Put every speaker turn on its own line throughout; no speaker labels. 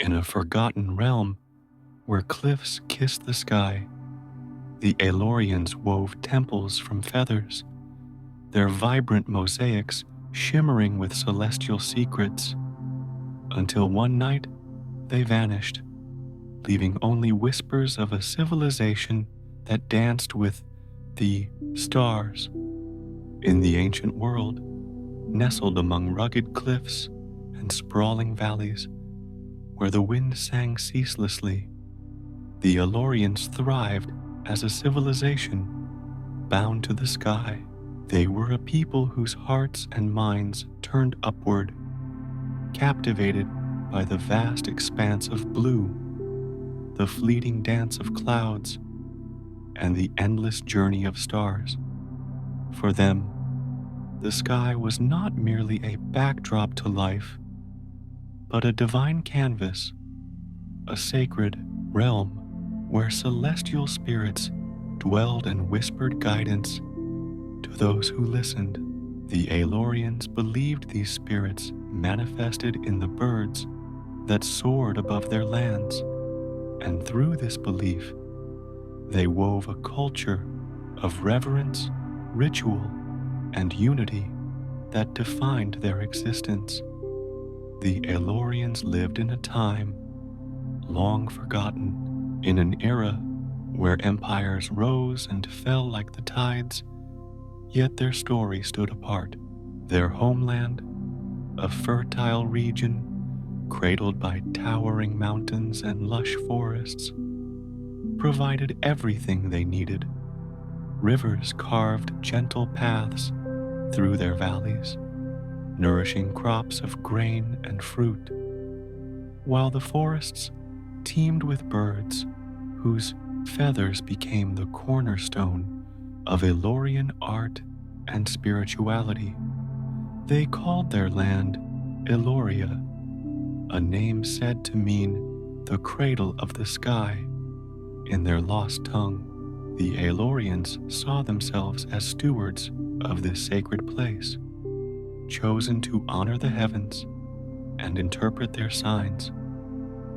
In a forgotten realm where cliffs kiss the sky, the Aelorians wove temples from feathers, their vibrant mosaics shimmering with celestial secrets, until one night they vanished, leaving only whispers of a civilization that danced with the stars. In the ancient world, nestled among rugged cliffs and sprawling valleys, where the wind sang ceaselessly, the Aelorians thrived as a civilization bound to the sky. They were a people whose hearts and minds turned upward, captivated by the vast expanse of blue, the fleeting dance of clouds, and the endless journey of stars. For them, the sky was not merely a backdrop to life, but a divine canvas, a sacred realm where celestial spirits dwelled and whispered guidance to those who listened. The Aelorians believed these spirits manifested in the birds that soared above their lands, and through this belief, they wove a culture of reverence, ritual, and unity that defined their existence. The Aelorians lived in a time long forgotten, in an era where empires rose and fell like the tides, yet their story stood apart. Their homeland, a fertile region cradled by towering mountains and lush forests, provided everything they needed. Rivers carved gentle paths through their valleys, nourishing crops of grain and fruit, while the forests teemed with birds whose feathers became the cornerstone of Aelorian art and spirituality. They called their land Aeloria, a name said to mean the cradle of the sky in their lost tongue. The Aelorians saw themselves as stewards of this sacred place, chosen to honor the heavens and interpret their signs.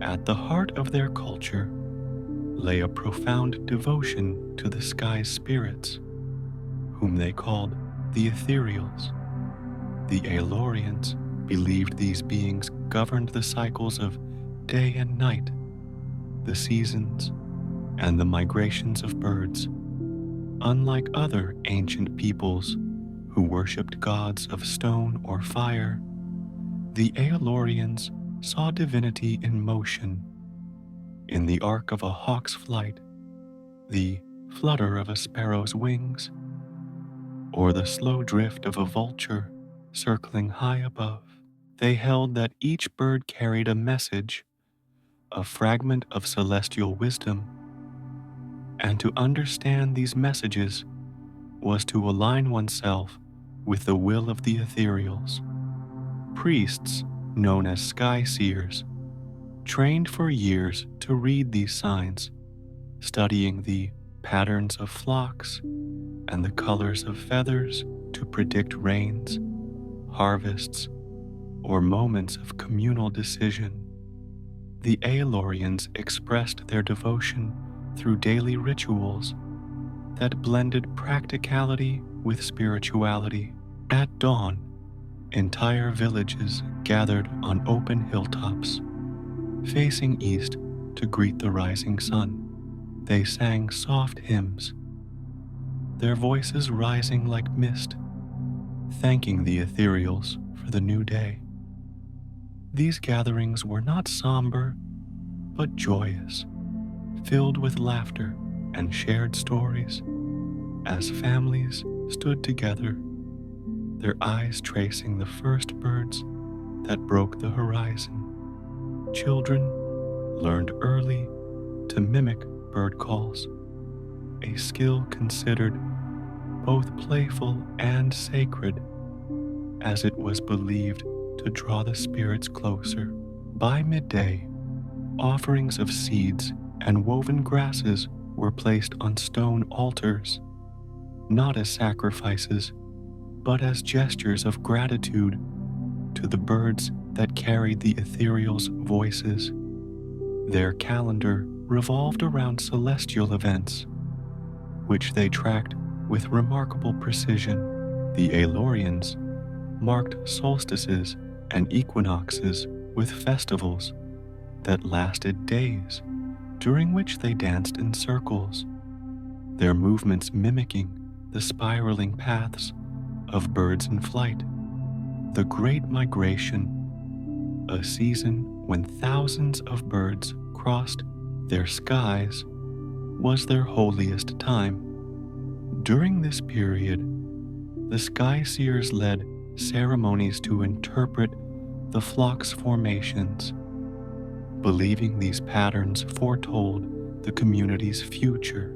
At the heart of their culture lay a profound devotion to the sky's spirits, whom they called the Ethereals. The Aelorians believed these beings governed the cycles of day and night, the seasons, and the migrations of birds. Unlike other ancient peoples who worshipped gods of stone or fire, the Aelorians saw divinity in motion, in the arc of a hawk's flight, the flutter of a sparrow's wings, or the slow drift of a vulture circling high above. They held that each bird carried a message, a fragment of celestial wisdom, and to understand these messages was to align oneself with the will of the ethereals. Priests, known as sky seers, trained for years to read these signs, studying the patterns of flocks and the colors of feathers to predict rains, harvests, or moments of communal decision. The Aelorians expressed their devotion through daily rituals that blended practicality with spirituality. At dawn, entire villages gathered on open hilltops, facing east to greet the rising sun. They sang soft hymns, their voices rising like mist, thanking the ethereals for the new day. These gatherings were not somber, but joyous, filled with laughter and shared stories, as families stood together, their eyes tracing the first birds that broke the horizon. Children learned early to mimic bird calls, a skill considered both playful and sacred, as it was believed to draw the spirits closer. By midday, offerings of seeds and woven grasses were placed on stone altars, not as sacrifices, but as gestures of gratitude to the birds that carried the ethereal's voices. Their calendar revolved around celestial events, which they tracked with remarkable precision. The Aelorians marked solstices and equinoxes with festivals that lasted days, during which they danced in circles, their movements mimicking the spiraling paths of birds in flight. The Great Migration, a season when thousands of birds crossed their skies, was their holiest time. During this period, the sky seers led ceremonies to interpret the flock's formations, believing these patterns foretold the community's future.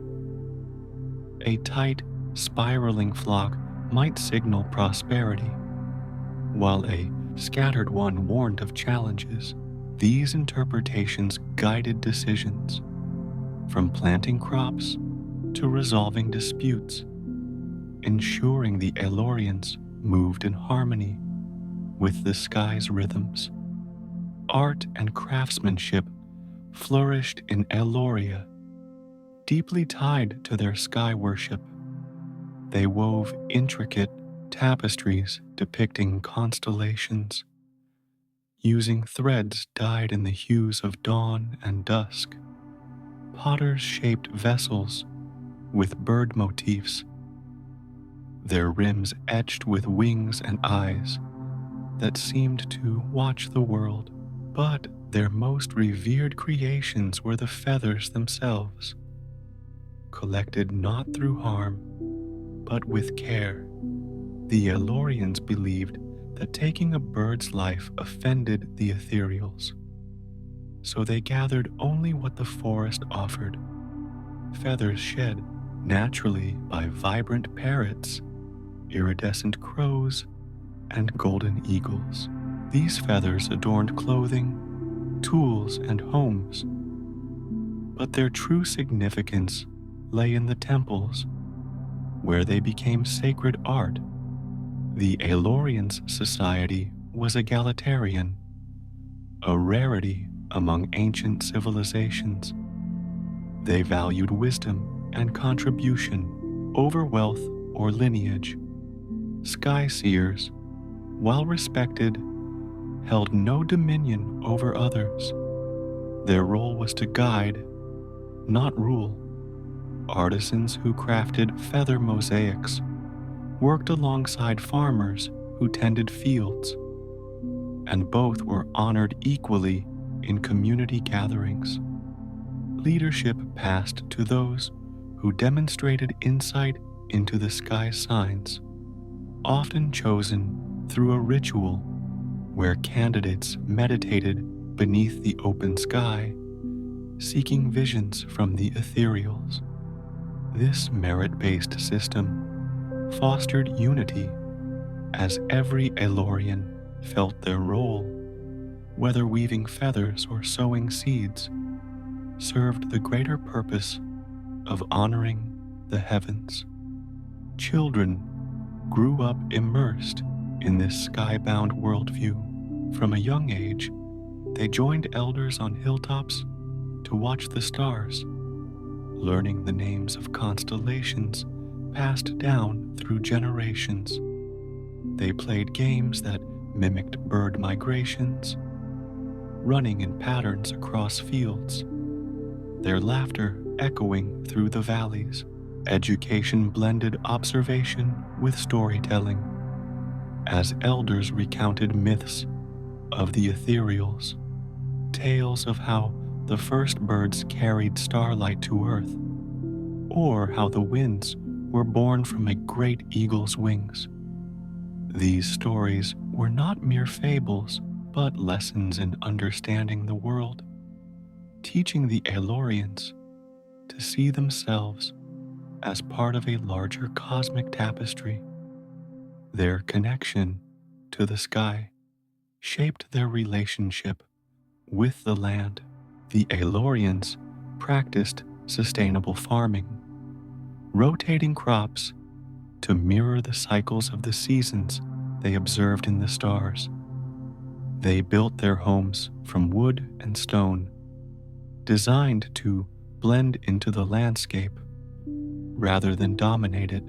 A tight, spiraling flock might signal prosperity, while a scattered one warned of challenges. These interpretations guided decisions, from planting crops to resolving disputes, ensuring the Aelorians moved in harmony with the sky's rhythms. Art and craftsmanship flourished in Aeloria, deeply tied to their sky worship. They wove intricate tapestries depicting constellations, using threads dyed in the hues of dawn and dusk. Potters shaped vessels with bird motifs, their rims etched with wings and eyes that seemed to watch the world. But their most revered creations were the feathers themselves, collected not through harm, but with care. The Aelorians believed that taking a bird's life offended the ethereals, so they gathered only what the forest offered, feathers shed naturally by vibrant parrots, iridescent crows, and golden eagles. These feathers adorned clothing, tools, and homes, but their true significance lay in the temples, where they became sacred art. The Aelorians' society was egalitarian, a rarity among ancient civilizations. They valued wisdom and contribution over wealth or lineage. Sky seers, while respected, held no dominion over others. Their role was to guide, not rule. Artisans who crafted feather mosaics worked alongside farmers who tended fields, and both were honored equally in community gatherings. Leadership passed to those who demonstrated insight into the sky signs, often chosen through a ritual where candidates meditated beneath the open sky, seeking visions from the ethereals. This merit-based system fostered unity, as every Aelorian felt their role, whether weaving feathers or sowing seeds, served the greater purpose of honoring the heavens. Children grew up immersed in this skybound worldview. From a young age, they joined elders on hilltops to watch the stars, learning the names of constellations passed down through generations. They played games that mimicked bird migrations, running in patterns across fields, their laughter echoing through the valleys. Education blended observation with storytelling, as elders recounted myths of the ethereals, tales of how the first birds carried starlight to earth, or how the winds were born from a great eagle's wings. These stories were not mere fables, but lessons in understanding the world, teaching the Aelorians to see themselves as part of a larger cosmic tapestry. Their connection to the sky shaped their relationship with the land. The Aelorians practiced sustainable farming, rotating crops to mirror the cycles of the seasons they observed in the stars. They built their homes from wood and stone, designed to blend into the landscape rather than dominate it.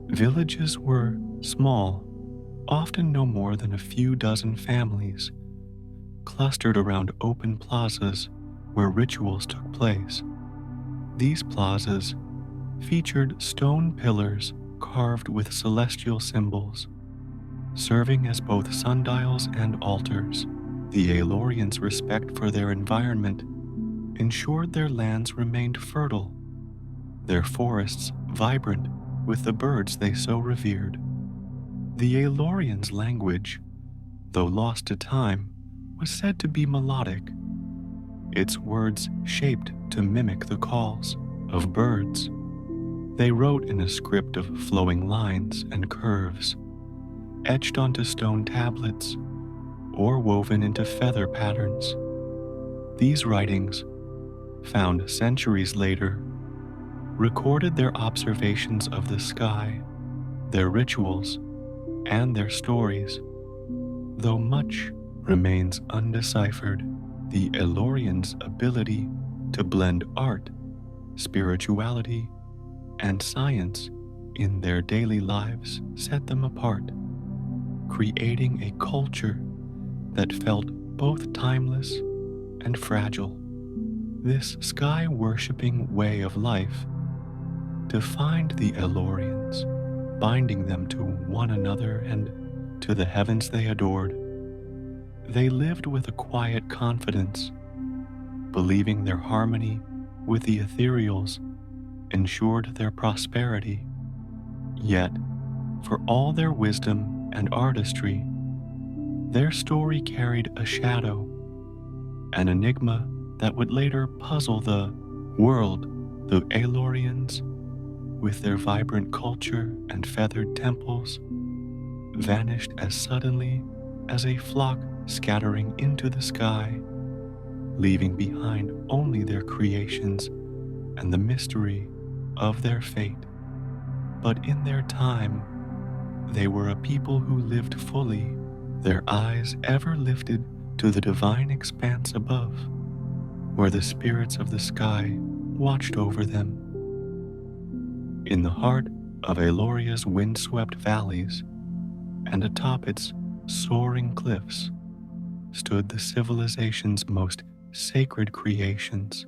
Villages were small, often no more than a few dozen families, clustered around open plazas where rituals took place. These plazas featured stone pillars carved with celestial symbols, serving as both sundials and altars. The Aelorians' respect for their environment ensured their lands remained fertile, their forests vibrant with the birds they so revered. The Aelorians' language, though lost to time, was said to be melodic, its words shaped to mimic the calls of birds. They wrote in a script of flowing lines and curves, etched onto stone tablets or woven into feather patterns. These writings, found centuries later, recorded their observations of the sky, their rituals, and their stories. Though much remains undeciphered, the Aelorians' ability to blend art, spirituality, and science in their daily lives set them apart, creating a culture that felt both timeless and fragile. This sky-worshipping way of life defined the Aelorians, binding them to one another and to the heavens they adored. They lived with a quiet confidence, believing their harmony with the ethereals ensured their prosperity. Yet, for all their wisdom and artistry, their story carried a shadow, an enigma that would later puzzle the world. The Aelorians, with their vibrant culture and feathered temples, vanished as suddenly as a flock scattering into the sky, leaving behind only their creations and the mystery of their fate. But in their time, they were a people who lived fully, their eyes ever lifted to the divine expanse above, where the spirits of the sky watched over them. In the heart of Aeloria's windswept valleys, and atop its soaring cliffs, stood the civilization's most sacred creations,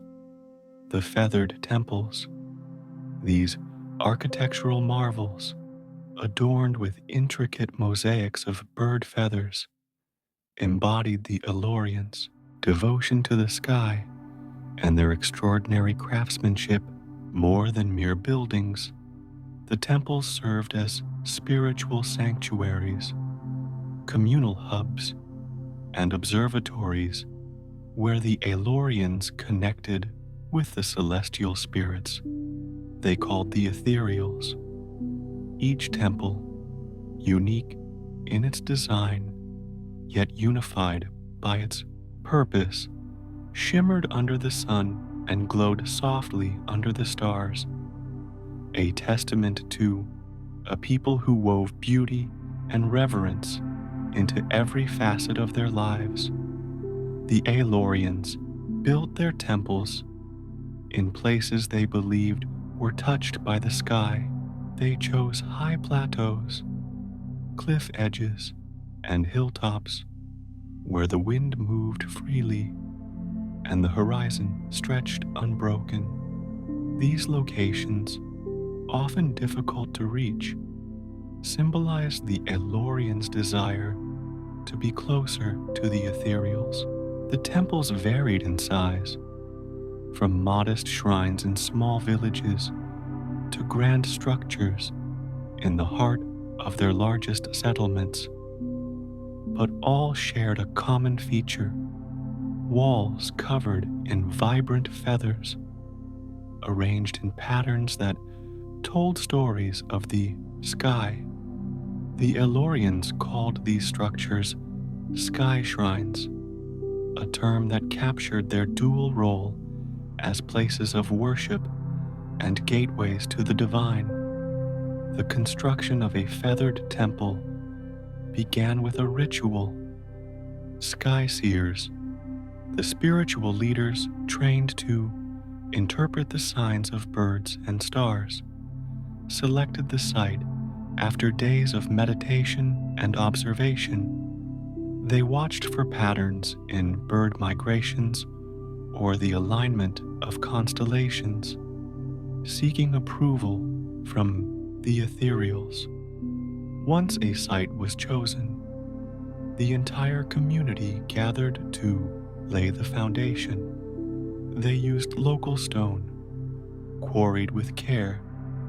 the feathered temples. These architectural marvels, adorned with intricate mosaics of bird feathers, embodied the Aelorians' devotion to the sky and their extraordinary craftsmanship. More than mere buildings, the temples served as spiritual sanctuaries, communal hubs, and observatories where the Aelorians connected with the celestial spirits they called the ethereals. Each temple, unique in its design, yet unified by its purpose, shimmered under the sun and glowed softly under the stars, a testament to a people who wove beauty and reverence into every facet of their lives. The Aelorians built their temples in places they believed were touched by the sky. They chose high plateaus, cliff edges, and hilltops where the wind moved freely and the horizon stretched unbroken. These locations, often difficult to reach, symbolized the Aelorians' desire to be closer to the ethereals. The temples varied in size, from modest shrines in small villages to grand structures in the heart of their largest settlements, but all shared a common feature: walls covered in vibrant feathers, arranged in patterns that told stories of the sky. The Aelorians called these structures sky shrines, a term that captured their dual role as places of worship and gateways to the divine. The construction of a feathered temple began with a ritual. Sky seers, The spiritual leaders trained to interpret the signs of birds and stars selected the site after days of meditation and observation. They watched for patterns in bird migrations or the alignment of constellations, seeking approval from the ethereals. Once a site was chosen, the entire community gathered to lay the foundation. They used local stone, quarried with care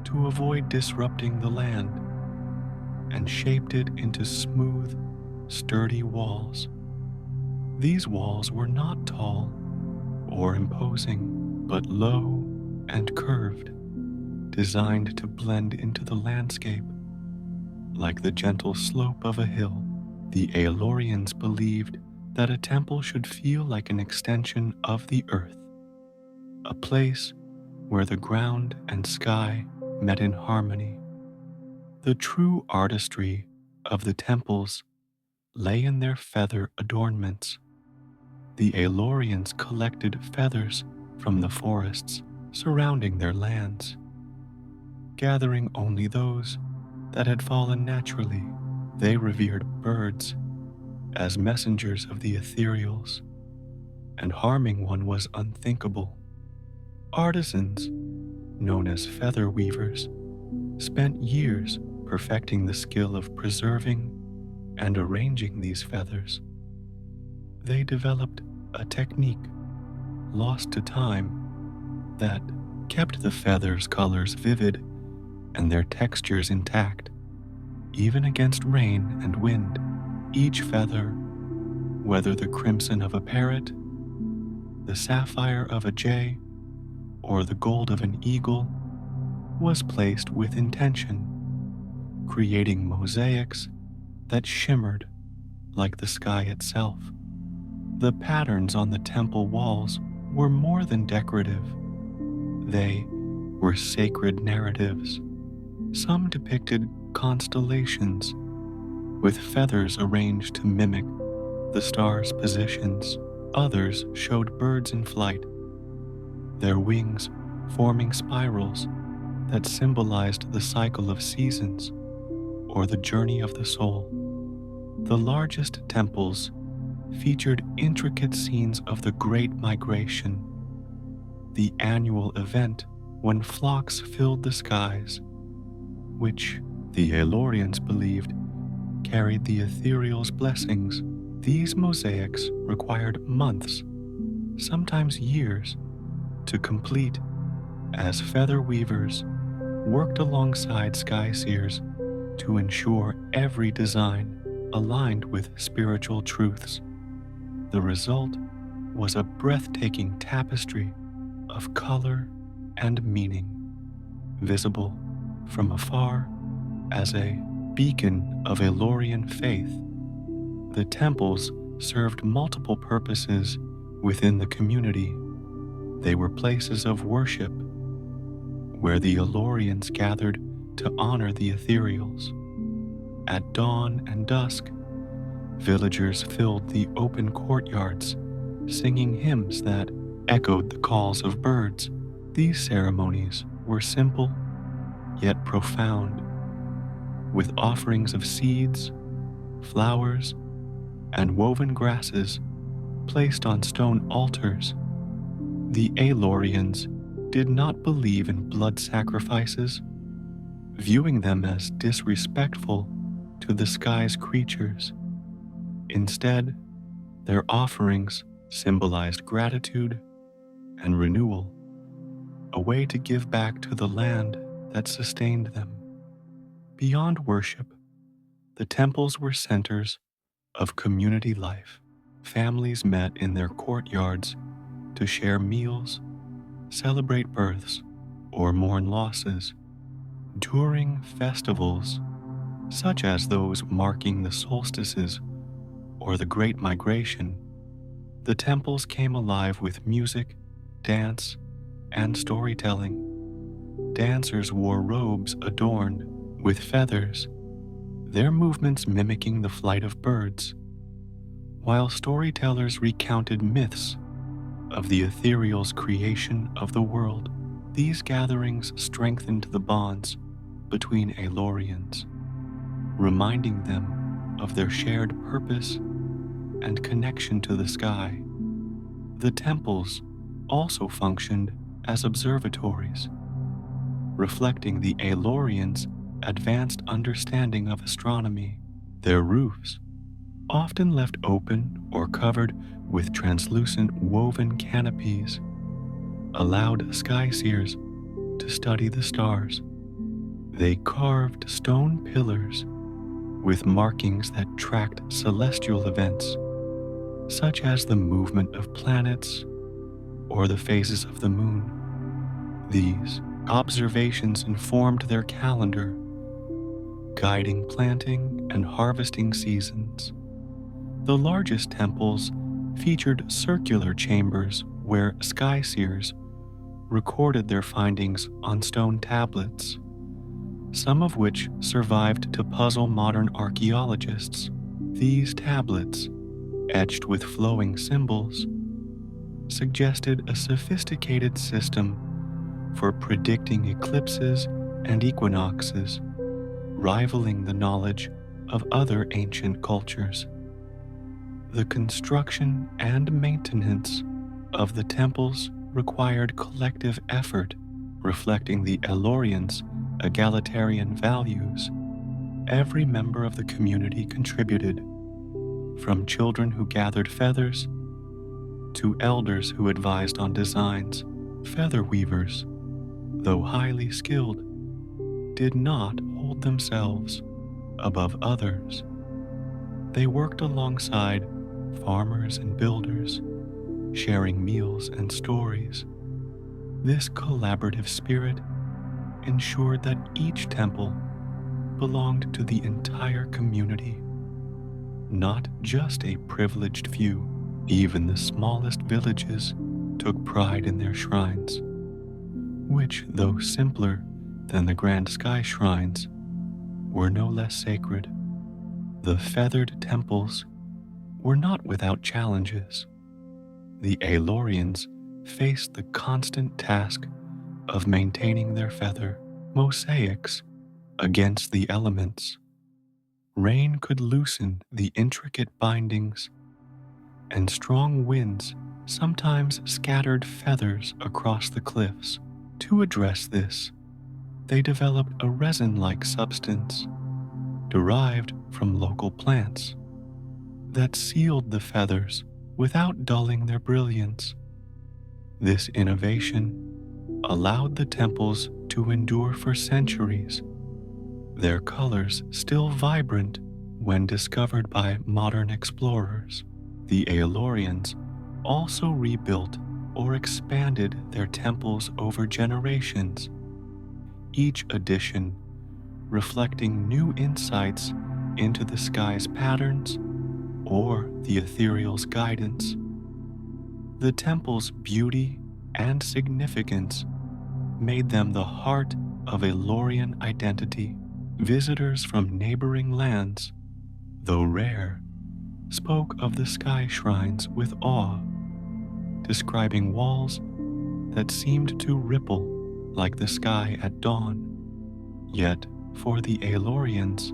to avoid disrupting the land, and shaped it into smooth, sturdy walls. These walls were not tall or imposing, but low and curved, designed to blend into the landscape like the gentle slope of a hill. The Aelorians believed that a temple should feel like an extension of the earth, a place where the ground and sky met in harmony. The true artistry of the temples lay in their feather adornments. The Aelorians collected feathers from the forests surrounding their lands, gathering only those that had fallen naturally. They revered birds as messengers of the ethereals, and harming one was unthinkable. Artisans, known as feather weavers, spent years perfecting the skill of preserving and arranging these feathers. They developed a technique lost to time that kept the feathers' colors vivid and their textures intact, even against rain and wind. Each feather, whether the crimson of a parrot, the sapphire of a jay, or the gold of an eagle, was placed with intention, creating mosaics that shimmered like the sky itself. The patterns on the temple walls were more than decorative. They were sacred narratives. Some depicted constellations with feathers arranged to mimic the stars' positions. Others showed birds in flight, their wings forming spirals that symbolized the cycle of seasons or the journey of the soul. The largest temples featured intricate scenes of the Great Migration, the annual event when flocks filled the skies, which the Aelorians believed carried the ethereal's blessings. These mosaics required months, sometimes years, to complete, as feather weavers worked alongside sky seers to ensure every design aligned with spiritual truths. The result was a breathtaking tapestry of color and meaning, visible from afar as a beacon of Aelorian faith. The temples served multiple purposes within the community. They were places of worship, where the Aelorians gathered to honor the ethereals. At dawn and dusk, villagers filled the open courtyards, singing hymns that echoed the calls of birds. These ceremonies were simple, yet profound, with offerings of seeds, flowers, and woven grasses placed on stone altars. The Aelorians did not believe in blood sacrifices, viewing them as disrespectful to the sky's creatures. Instead, their offerings symbolized gratitude and renewal, a way to give back to the land that sustained them. Beyond worship, the temples were centers of community life. Families met in their courtyards to share meals, celebrate births, or mourn losses. During festivals, such as those marking the solstices or the Great Migration, the temples came alive with music, dance, and storytelling. Dancers wore robes adorned with feathers, their movements mimicking the flight of birds, while storytellers recounted myths of the ethereal's creation of the world. These gatherings strengthened the bonds between Aelorians, reminding them of their shared purpose and connection to the sky. The temples also functioned as observatories, reflecting the Aelorians' advanced understanding of astronomy. Their roofs, often left open or covered with translucent woven canopies, allowed sky-seers to study the stars. They carved stone pillars with markings that tracked celestial events, such as the movement of planets or the phases of the moon. These observations informed their calendar, guiding planting and harvesting seasons. The largest temples featured circular chambers where sky-seers recorded their findings on stone tablets, some of which survived to puzzle modern archaeologists. These tablets, etched with flowing symbols, suggested a sophisticated system for predicting eclipses and equinoxes, rivaling the knowledge of other ancient cultures. The construction and maintenance of the temples required collective effort, reflecting the Aelorians' egalitarian values. Every member of the community contributed, from children who gathered feathers to elders who advised on designs. Feather weavers, though highly skilled, did not hold themselves above others. They worked alongside farmers and builders, sharing meals and stories. This collaborative spirit ensured that each temple belonged to the entire community, not just a privileged few. Even the smallest villages took pride in their shrines, which, though simpler than the grand sky shrines, were no less sacred. The feathered temples were not without challenges. The Aelorians faced the constant task of maintaining their feather mosaics against the elements. Rain could loosen the intricate bindings, and strong winds sometimes scattered feathers across the cliffs. To address this, they developed a resin-like substance derived from local plants that sealed the feathers without dulling their brilliance. This innovation allowed the temples to endure for centuries, their colors still vibrant when discovered by modern explorers. The Aelorians also rebuilt or expanded their temples over generations, each addition reflecting new insights into the sky's patterns or the ethereal's guidance. The temple's beauty and significance made them the heart of Aelorian identity. Visitors from neighboring lands, though rare, spoke of the sky shrines with awe, describing walls that seemed to ripple like the sky at dawn. Yet, for the Aelorians,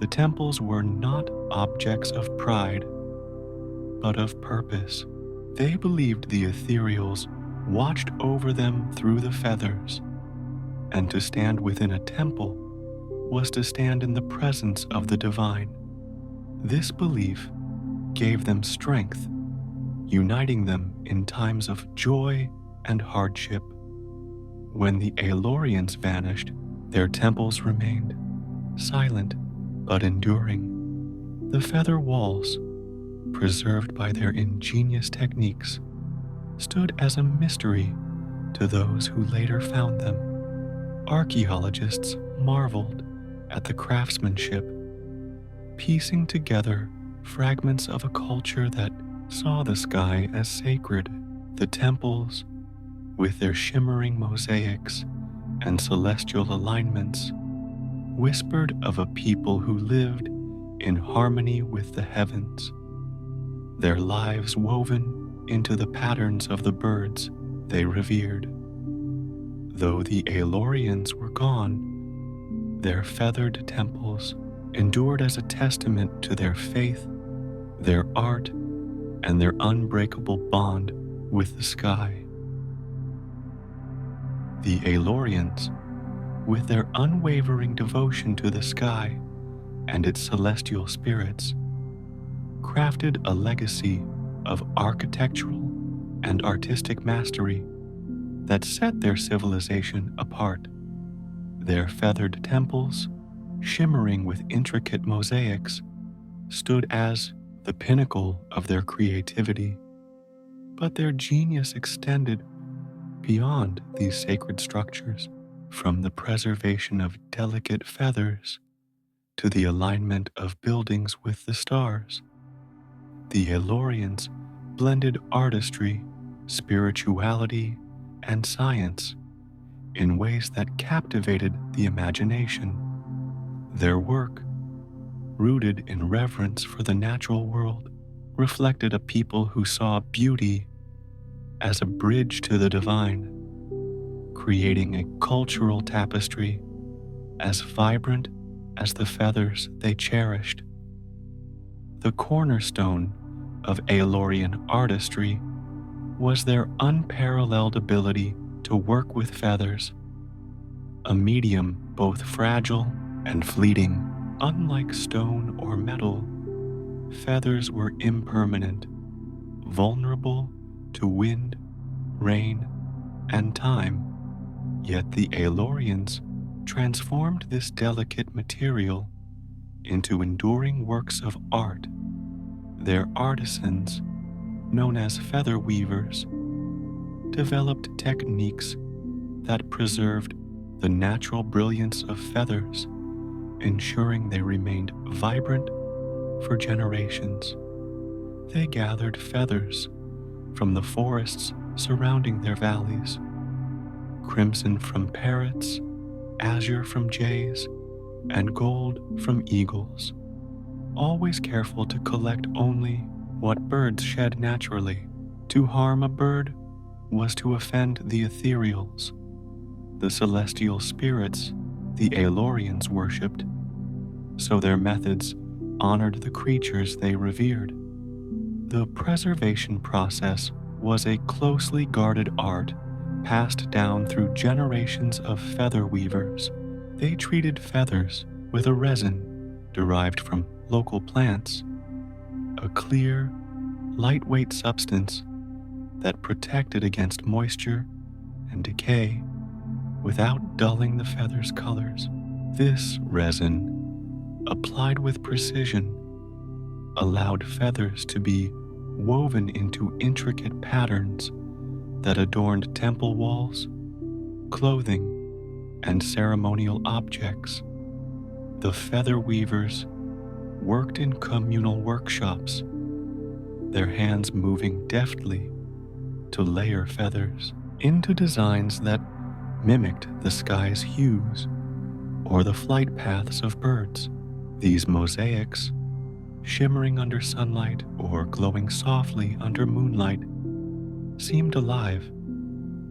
the temples were not objects of pride, but of purpose. They believed the ethereals watched over them through the feathers, and to stand within a temple was to stand in the presence of the divine. This belief gave them strength, uniting them in times of joy and hardship. When the Aelorians vanished, their temples remained, silent but enduring. The feather walls, preserved by their ingenious techniques, stood as a mystery to those who later found them. Archaeologists marveled at the craftsmanship, piecing together fragments of a culture that saw the sky as sacred. The temples, with their shimmering mosaics and celestial alignments, whispered of a people who lived in harmony with the heavens. their lives woven into the patterns of the birds they revered. Though the Aelorians were gone, their feathered temples endured as a testament to their faith, their art, and their unbreakable bond with the sky. The Aelorians, with their unwavering devotion to the sky and its celestial spirits, crafted a legacy of architectural and artistic mastery that set their civilization apart. Their feathered temples, shimmering with intricate mosaics, stood as the pinnacle of their creativity, but their genius extended beyond these sacred structures, from the preservation of delicate feathers to the alignment of buildings with the stars. The Aelorians blended artistry, spirituality, and science in ways that captivated the imagination. Their work, rooted in reverence for the natural world, reflected a people who saw beauty as a bridge to the divine, creating a cultural tapestry as vibrant as the feathers they cherished. The cornerstone of Aelorian artistry was their unparalleled ability to work with feathers, a medium both fragile and fleeting. Unlike stone or metal, feathers were impermanent, vulnerable to wind, rain, and time. Yet the Aelorians transformed this delicate material into enduring works of art. Their artisans, known as feather weavers, developed techniques that preserved the natural brilliance of feathers, ensuring they remained vibrant for generations. They gathered feathers from the forests surrounding their valleys, crimson from parrots, azure from jays, and gold from eagles, always careful to collect only what birds shed naturally. To harm a bird was to offend the ethereals, the celestial spirits the Aelorians worshipped, so their methods honored the creatures they revered. The preservation process was a closely guarded art passed down through generations of feather weavers. They treated feathers with a resin derived from local plants, a clear, lightweight substance that protected against moisture and decay without dulling the feather's colors. This resin, applied with precision, allowed feathers to be woven into intricate patterns that adorned temple walls, clothing, and ceremonial objects. The feather weavers worked in communal workshops, their hands moving deftly to layer feathers into designs that mimicked the sky's hues or the flight paths of birds. These mosaics, shimmering under sunlight or glowing softly under moonlight, seemed alive,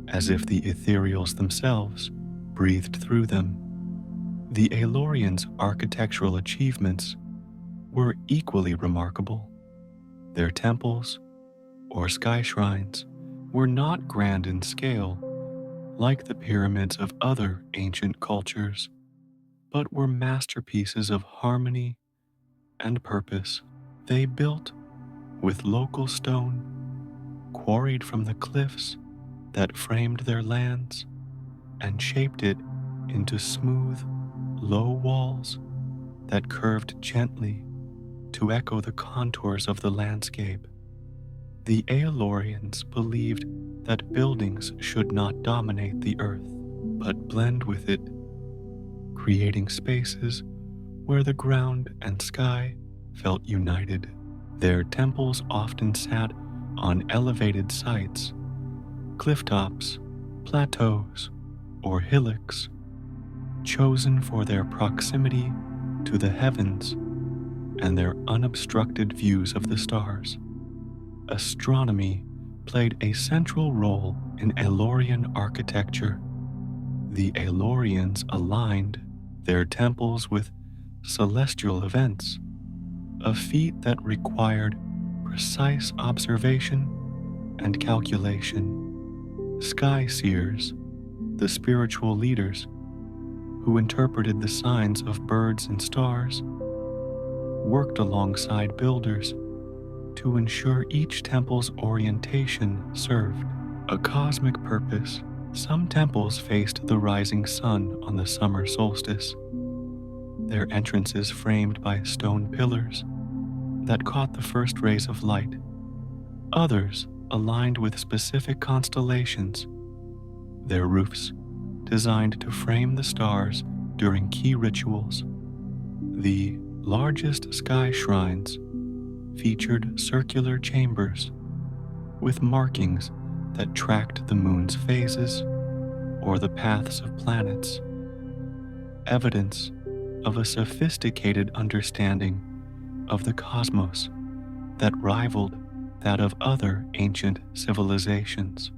as if the ethereals themselves breathed through them. The Aelorians' architectural achievements were equally remarkable. Their temples, or sky shrines, were not grand in scale like the pyramids of other ancient cultures, but were masterpieces of harmony and purpose. They built with local stone, quarried from the cliffs that framed their lands, and shaped it into smooth, low walls that curved gently to echo the contours of the landscape. The Aelorians believed that buildings should not dominate the earth, but blend with it, creating spaces where the ground and sky felt united. Their temples often sat on elevated sites, clifftops, plateaus, or hillocks, chosen for their proximity to the heavens and their unobstructed views of the stars. astronomy played a central role in Aelorian architecture. The Aelorians aligned their temples with celestial events, a feat that required precise observation and calculation. Sky seers, the spiritual leaders who interpreted the signs of birds and stars, worked alongside builders to ensure each temple's orientation served a cosmic purpose. Some temples faced the rising sun on the summer solstice, their entrances framed by stone pillars that caught the first rays of light. Others aligned with specific constellations, their roofs designed to frame the stars during key rituals. The largest sky shrines featured circular chambers with markings that tracked the moon's phases or the paths of planets, evidence of a sophisticated understanding of the cosmos that rivaled that of other ancient civilizations.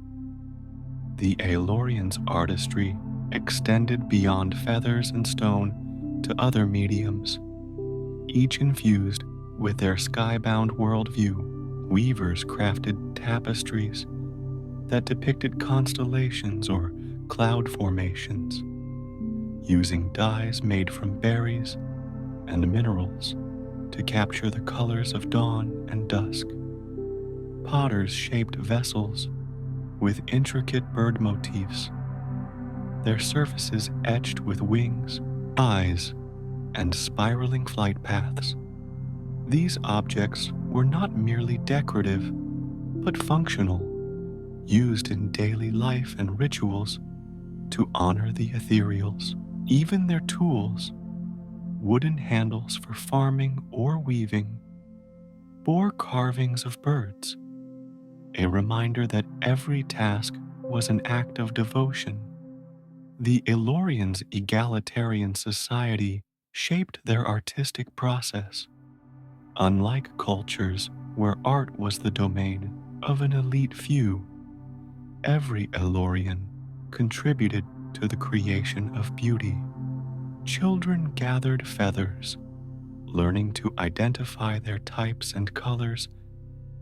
The Aelorians' artistry extended beyond feathers and stone to other mediums, each infused with their skybound worldview. Weavers crafted tapestries that depicted constellations or cloud formations, using dyes made from berries and minerals to capture the colors of dawn and dusk. Potters shaped vessels with intricate bird motifs, their surfaces etched with wings, eyes, and spiraling flight paths. These objects were not merely decorative, but functional, used in daily life and rituals to honor the ethereals. Even their tools, wooden handles for farming or weaving, bore carvings of birds, a reminder that every task was an act of devotion. The Aelorians' egalitarian society shaped their artistic process. Unlike cultures where art was the domain of an elite few, every Aelorian contributed to the creation of beauty. Children gathered feathers, learning to identify their types and colors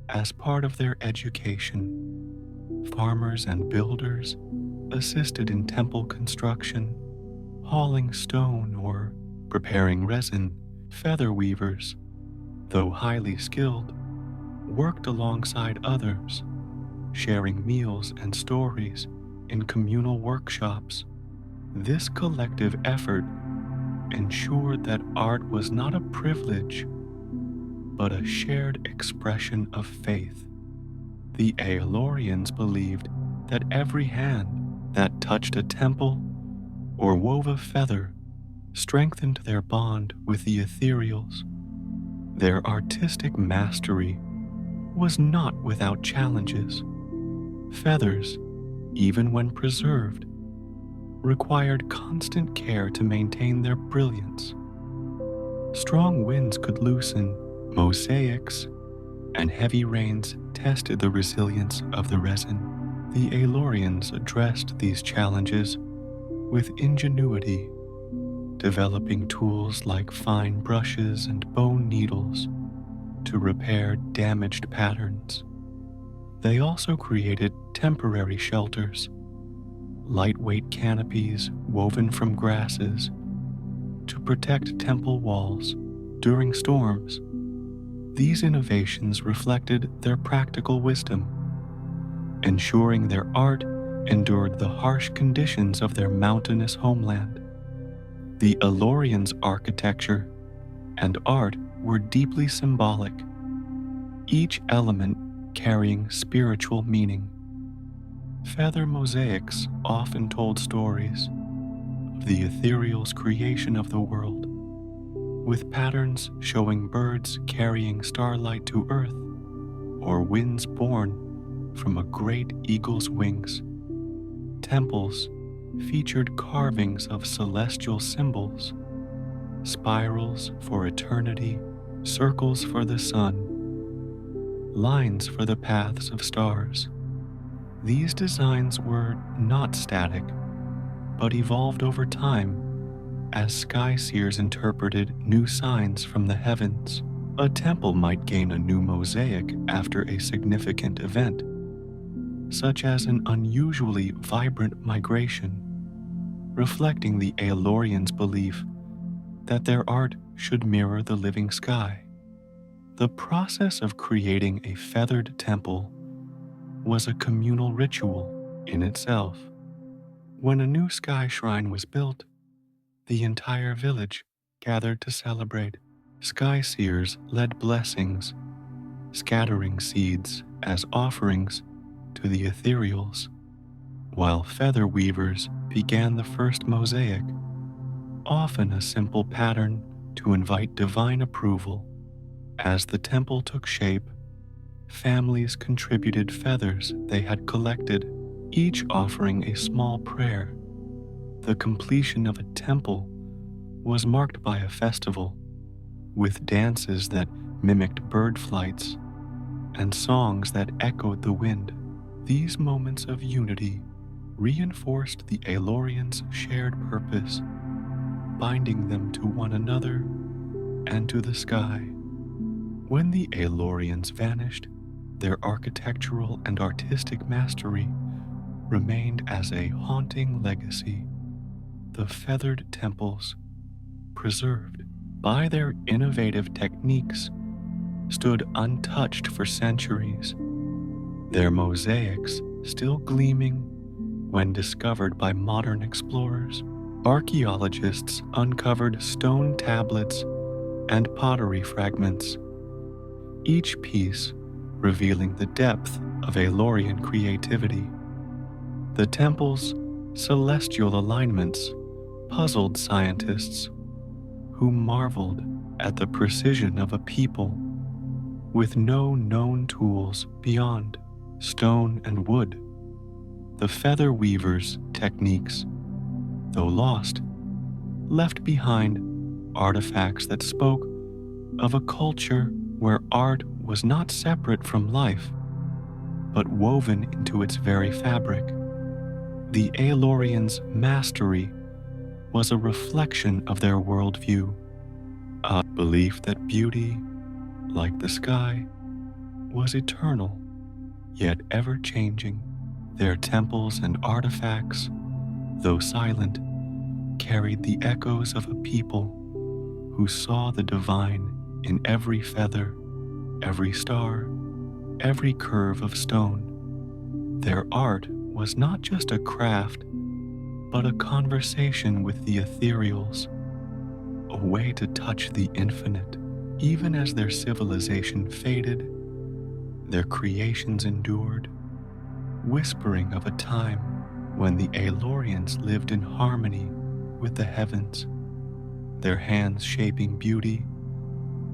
as part of their education. Farmers and builders assisted in temple construction, hauling stone or preparing resin. Feather weavers, though highly skilled, worked alongside others, sharing meals and stories in communal workshops. This collective effort ensured that art was not a privilege, but a shared expression of faith. The Aelorians believed that every hand that touched a temple or wove a feather strengthened their bond with the ethereals. Their artistic mastery was not without challenges. Feathers, even when preserved, required constant care to maintain their brilliance. Strong winds could loosen mosaics, and heavy rains tested the resilience of the resin. The Aelorians addressed these challenges with ingenuity, developing tools like fine brushes and bone needles to repair damaged patterns. They also created temporary shelters, lightweight canopies woven from grasses to protect temple walls during storms. These innovations reflected their practical wisdom, ensuring their art endured the harsh conditions of their mountainous homeland. The Aelorians' architecture and art were deeply symbolic, each element carrying spiritual meaning. Feather mosaics often told stories of the ethereal's creation of the world, with patterns showing birds carrying starlight to earth or winds born from a great eagle's wings. Temples featured carvings of celestial symbols, spirals for eternity, circles for the sun. lines for the paths of stars. These designs were not static, but evolved over time as sky seers interpreted new signs from the heavens. A temple might gain a new mosaic after a significant event, such as an unusually vibrant migration, reflecting the Aelorians' belief that their art should mirror the living sky. The process of creating a feathered temple was a communal ritual in itself. When a new sky shrine was built, the entire village gathered to celebrate. Sky seers led blessings, scattering seeds as offerings to the ethereals, while feather weavers began the first mosaic, often a simple pattern to invite divine approval. As the temple took shape, families contributed feathers they had collected, each offering a small prayer. The completion of a temple was marked by a festival, with dances that mimicked bird flights and songs that echoed the wind. These moments of unity reinforced the Aelorians' shared purpose, binding them to one another and to the sky. When the Aelorians vanished, their architectural and artistic mastery remained as a haunting legacy. The feathered temples, preserved by their innovative techniques, stood untouched for centuries, their mosaics still gleaming when discovered by modern explorers. Archaeologists uncovered stone tablets and pottery fragments, each piece revealing the depth of Aelorian creativity. The temple's celestial alignments puzzled scientists who marveled at the precision of a people with no known tools beyond stone and wood. The feather weavers' techniques, though lost, left behind artifacts that spoke of a culture where art was not separate from life, but woven into its very fabric. The Aelorians' mastery was a reflection of their worldview, a belief that beauty, like the sky, was eternal, yet ever-changing. Their temples and artifacts, though silent, carried the echoes of a people who saw the divine in every feather, every star, every curve of stone. Their art was not just a craft, but a conversation with the ethereals, a way to touch the infinite. Even as their civilization faded, their creations endured, whispering of a time when the Aelorians lived in harmony with the heavens, their hands shaping beauty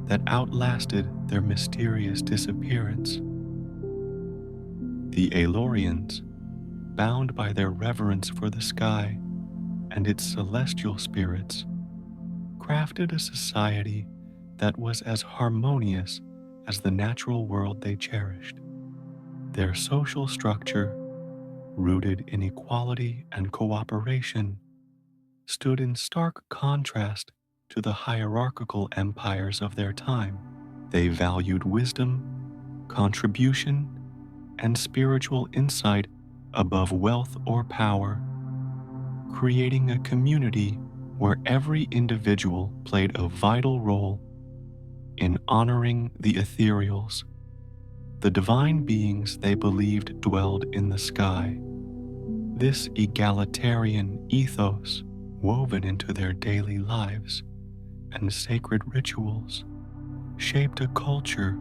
that outlasted their mysterious disappearance. The Aelorians, bound by their reverence for the sky and its celestial spirits, crafted a society that was as harmonious as the natural world they cherished. Their social structure, rooted in equality and cooperation, stood in stark contrast to the hierarchical empires of their time. They valued wisdom, contribution, and spiritual insight above wealth or power, creating a community where every individual played a vital role in honoring the ethereals, the divine beings they believed dwelled in the sky. This egalitarian ethos, woven into their daily lives and sacred rituals, shaped a culture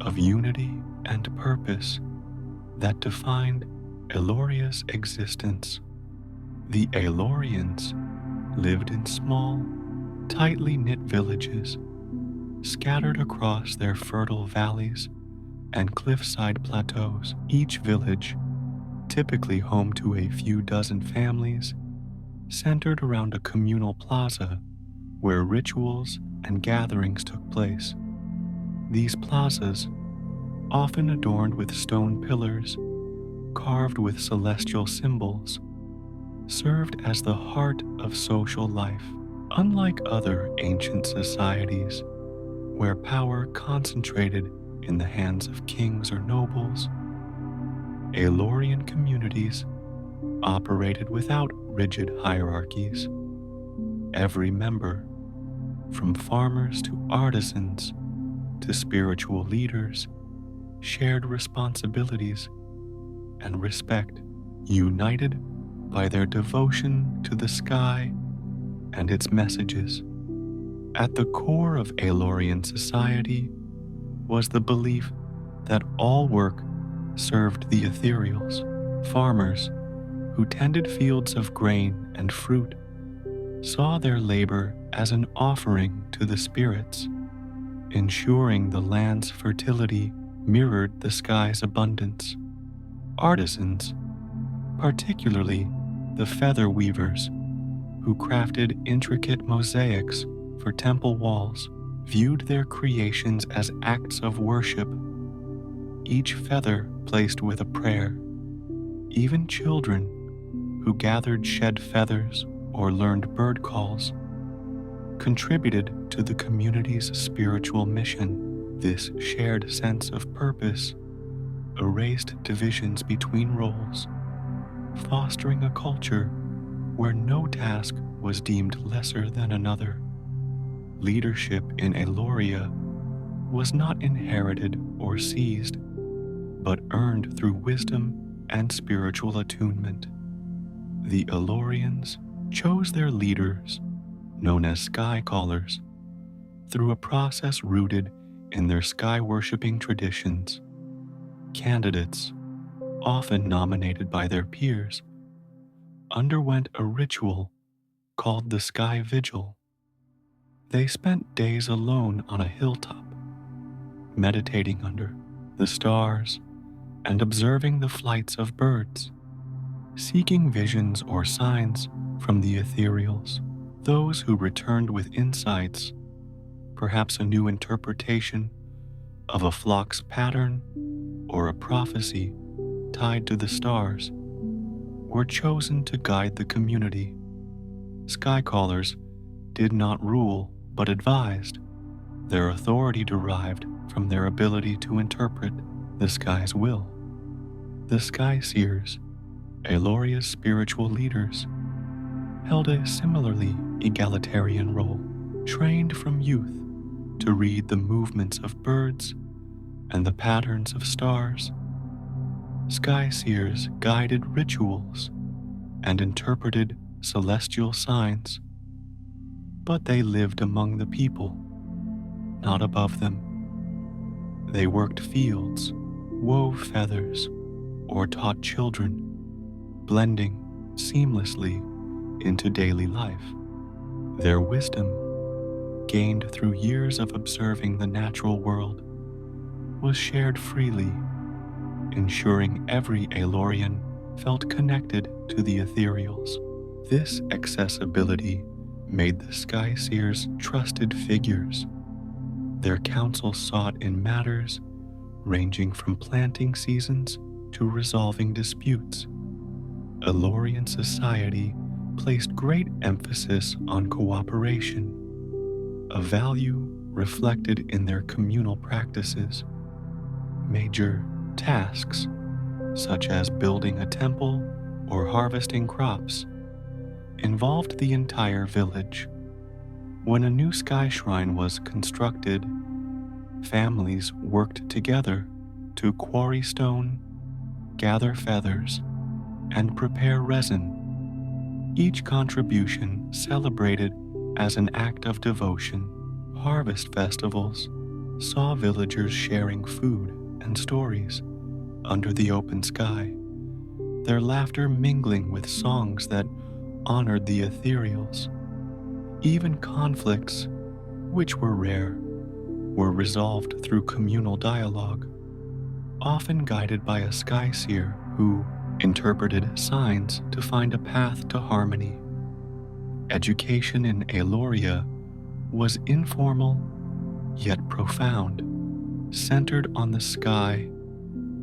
of unity and purpose that defined Aeloria's existence. The Aelorians lived in small, tightly knit villages scattered across their fertile valleys and cliffside plateaus. Each village, typically home to a few dozen families, centered around a communal plaza where rituals and gatherings took place. These plazas, often adorned with stone pillars carved with celestial symbols, served as the heart of social life. Unlike other ancient societies, where power concentrated in the hands of kings or nobles, Aelorian communities operated without rigid hierarchies. Every member, from farmers to artisans to spiritual leaders, shared responsibilities and respect, united by their devotion to the sky and its messages. At the core of Aelorian society was the belief that all work served the ethereals. Farmers who tended fields of grain and fruit saw their labor as an offering to the spirits, ensuring the land's fertility mirrored the sky's abundance. Artisans, particularly the feather weavers who crafted intricate mosaics for temple walls, viewed their creations as acts of worship, each feather placed with a prayer. Even children who gathered shed feathers or learned bird calls contributed to the community's spiritual mission. This shared sense of purpose erased divisions between roles, fostering a culture where no task was deemed lesser than another. Leadership in Aeloria was not inherited or seized, but earned through wisdom and spiritual attunement. The Aelorians chose their leaders, known as sky callers, through a process rooted in their sky-worshipping traditions. Candidates, often nominated by their peers, underwent a ritual called the Sky Vigil. They spent days alone on a hilltop, meditating under the stars and observing the flights of birds, seeking visions or signs from the ethereals. Those who returned with insights, perhaps a new interpretation of a flock's pattern or a prophecy tied to the stars, were chosen to guide the community. Sky callers did not rule but advised. Their authority derived from their ability to interpret the sky's will. The sky seers, Aeloria's spiritual leaders, held a similarly egalitarian role, trained from youth to read the movements of birds and the patterns of stars. Sky seers guided rituals and interpreted celestial signs, but they lived among the people, not above them. They worked fields, wove feathers, or taught children, blending seamlessly into daily life. Their wisdom, gained through years of observing the natural world, was shared freely, ensuring every Aelorian felt connected to the ethereals. This accessibility made the sky seers trusted figures. Their counsel sought in matters ranging from planting seasons to resolving disputes. Aelorian society placed great emphasis on cooperation, a value reflected in their communal practices. Major tasks, such as building a temple or harvesting crops, involved the entire village. When a new sky shrine was constructed, families worked together to quarry stone, gather feathers, and prepare resin. Each contribution celebrated as an act of devotion. Harvest festivals saw villagers sharing food and stories under the open sky, their laughter mingling with songs that honored the ethereals. Even conflicts, which were rare, were resolved through communal dialogue, often guided by a sky seer who interpreted signs to find a path to harmony. Education in Aeloria was informal yet profound. centered on the sky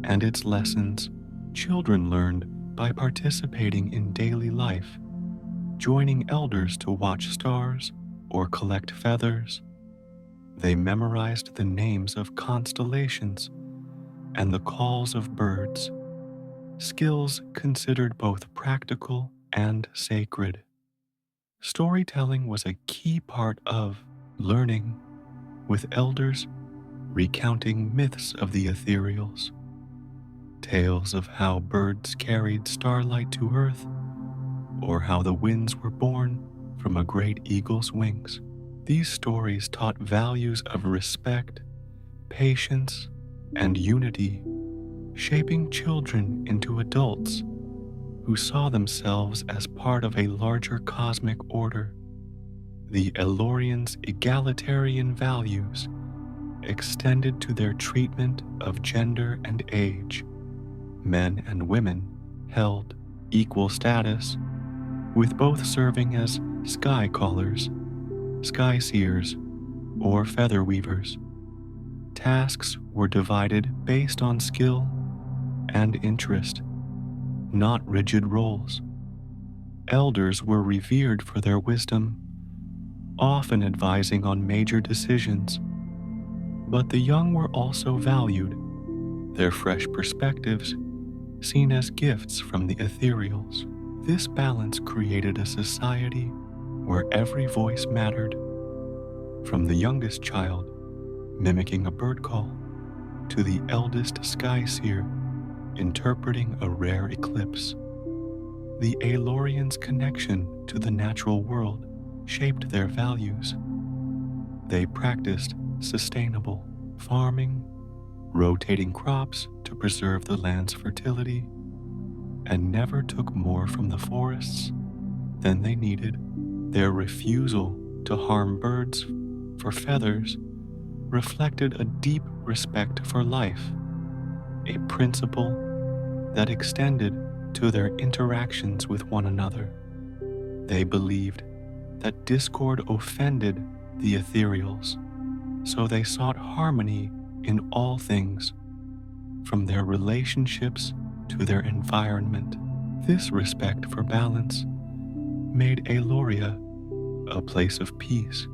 and its lessons. Children learned by participating in daily life, joining elders to watch stars or collect feathers. They memorized the names of constellations and the calls of birds, skills considered both practical and sacred. Storytelling was a key part of learning, with elders recounting myths of the ethereals, tales of how birds carried starlight to earth, or how the winds were born from a great eagle's wings. These stories taught values of respect, patience, and unity, shaping children into adults who saw themselves as part of a larger cosmic order. The Aelorians' egalitarian values extended to their treatment of gender and age. Men and women held equal status, with both serving as sky callers, sky seers, or feather weavers. Tasks were divided based on skill and interest, not rigid roles. Elders were revered for their wisdom, often advising on major decisions. But the young were also valued, their fresh perspectives seen as gifts from the ethereals. This balance created a society where every voice mattered, from the youngest child mimicking a bird call to the eldest sky seer interpreting a rare eclipse. The Aelorians' connection to the natural world shaped their values. They practiced sustainable farming, rotating crops to preserve the land's fertility, and never took more from the forests than they needed. Their refusal to harm birds for feathers reflected a deep respect for life, a principle that extended to their interactions with one another. They believed that discord offended the ethereals, so they sought harmony in all things, from their relationships to their environment. This respect for balance made Aeloria a place of peace,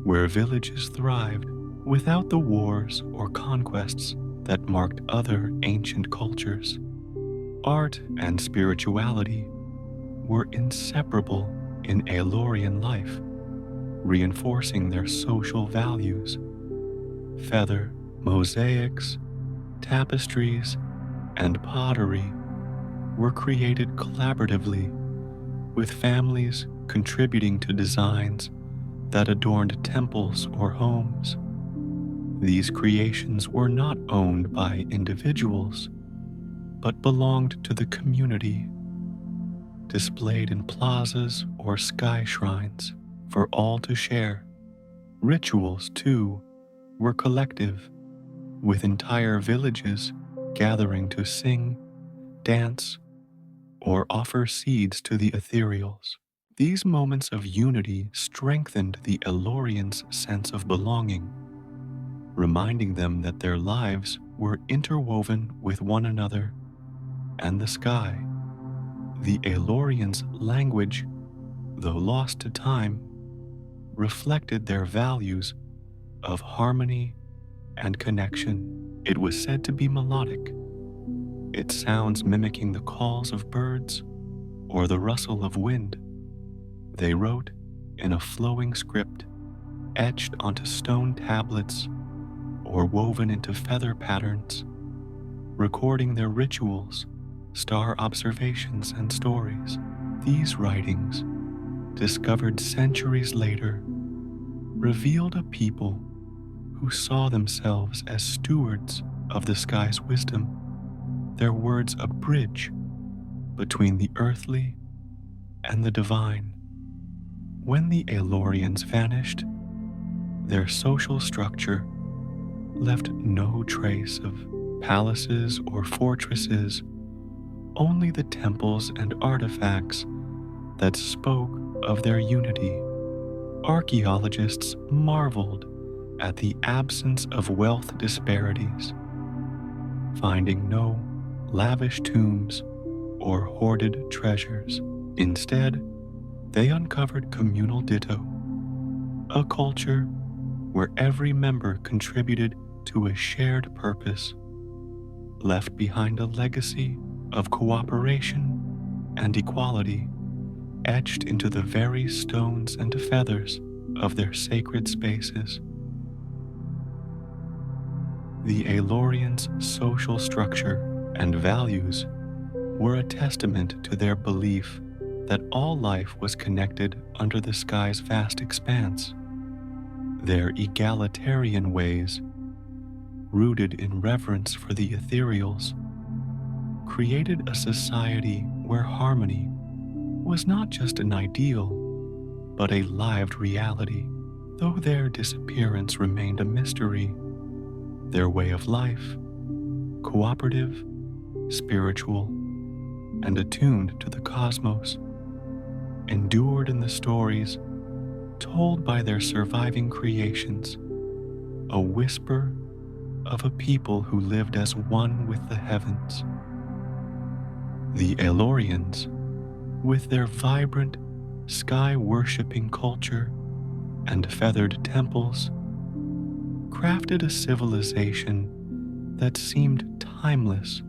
where villages thrived without the wars or conquests that marked other ancient cultures. Art and spirituality were inseparable in Aelorian life, reinforcing their social values. Feather, mosaics, tapestries, and pottery were created collaboratively, with families contributing to designs that adorned temples or homes. These creations were not owned by individuals, but belonged to the community, displayed in plazas or sky shrines for all to share. Rituals, too, were collective, with entire villages gathering to sing, dance, or offer seeds to the ethereals. These moments of unity strengthened the Aelorians' sense of belonging, reminding them that their lives were interwoven with one another and the sky. The Aelorians' language, though lost to time, reflected their values of harmony and connection. It was said to be melodic, its sounds mimicking the calls of birds or the rustle of wind. They wrote in a flowing script, etched onto stone tablets or woven into feather patterns, recording their rituals, star observations, and stories. These writings, discovered centuries later, revealed a people who saw themselves as stewards of the sky's wisdom, their words a bridge between the earthly and the divine. When the Aelorians vanished, their social structure left no trace of palaces or fortresses, only the temples and artifacts that spoke of their unity. Archaeologists marveled at the absence of wealth disparities, finding no lavish tombs or hoarded treasures. Instead, they uncovered communal ditto, a culture where every member contributed to a shared purpose, left behind a legacy of cooperation and equality etched into the very stones and feathers of their sacred spaces. The Aelorians' social structure and values were a testament to their belief that all life was connected under the sky's vast expanse. Their egalitarian ways, rooted in reverence for the ethereals, created a society where harmony was not just an ideal, but a lived reality. Though their disappearance remained a mystery, their way of life, cooperative, spiritual, and attuned to the cosmos, endured in the stories told by their surviving creations, a whisper of a people who lived as one with the heavens. The Aelorians, with their vibrant, sky-worshipping culture and feathered temples, crafted a civilization that seemed timeless,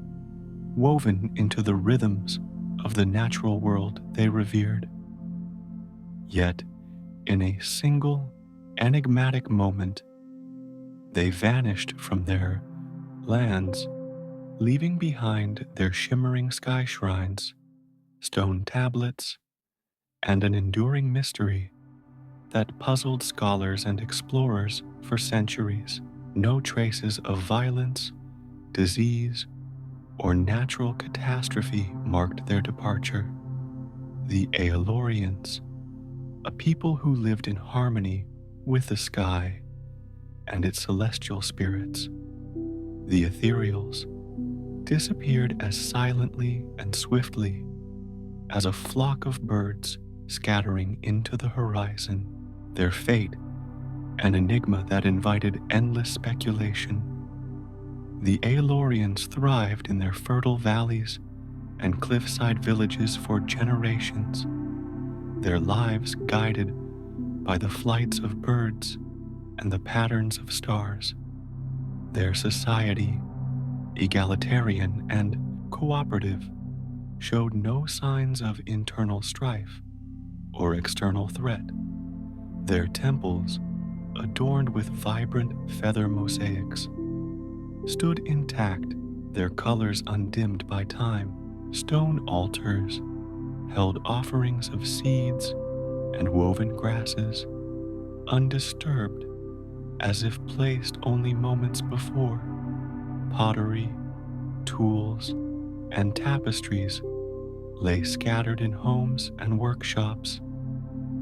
woven into the rhythms of the natural world they revered. Yet, in a single, enigmatic moment, they vanished from their lands, leaving behind their shimmering sky shrines, stone tablets, and an enduring mystery that puzzled scholars and explorers for centuries. No traces of violence, disease, or natural catastrophe marked their departure. The Aelorians, a people who lived in harmony with the sky and its celestial spirits, the ethereals, disappeared as silently and swiftly as a flock of birds scattering into the horizon, their fate an enigma that invited endless speculation. The Aelorians thrived in their fertile valleys and cliffside villages for generations, their lives guided by the flights of birds and the patterns of stars. Their society, egalitarian and cooperative, showed no signs of internal strife or external threat. Their temples, adorned with vibrant feather mosaics, stood intact, their colors undimmed by time. Stone altars held offerings of seeds and woven grasses, undisturbed, as if placed only moments before. Pottery, tools, and tapestries lay scattered in homes and workshops,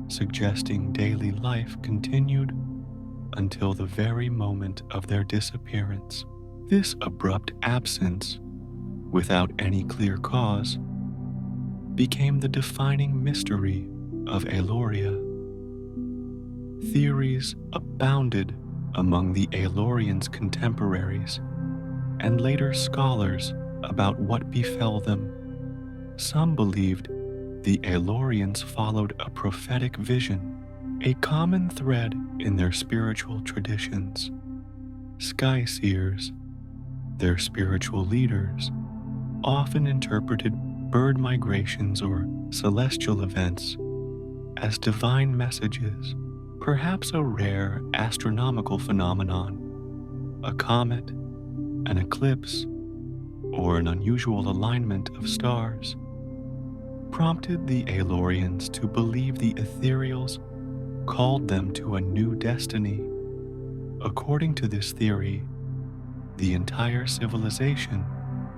suggesting daily life continued until the very moment of their disappearance. This abrupt absence, without any clear cause, became the defining mystery of Aeloria. Theories abounded among the Aelorians' contemporaries and later scholars about what befell them. Some believed the Aelorians followed a prophetic vision, a common thread in their spiritual traditions. Sky seers, their spiritual leaders, often interpreted bird migrations or celestial events as divine messages, perhaps a rare astronomical phenomenon, a comet, an eclipse, or an unusual alignment of stars, prompted the Aelorians to believe the ethereals called them to a new destiny. According to this theory, the entire civilization,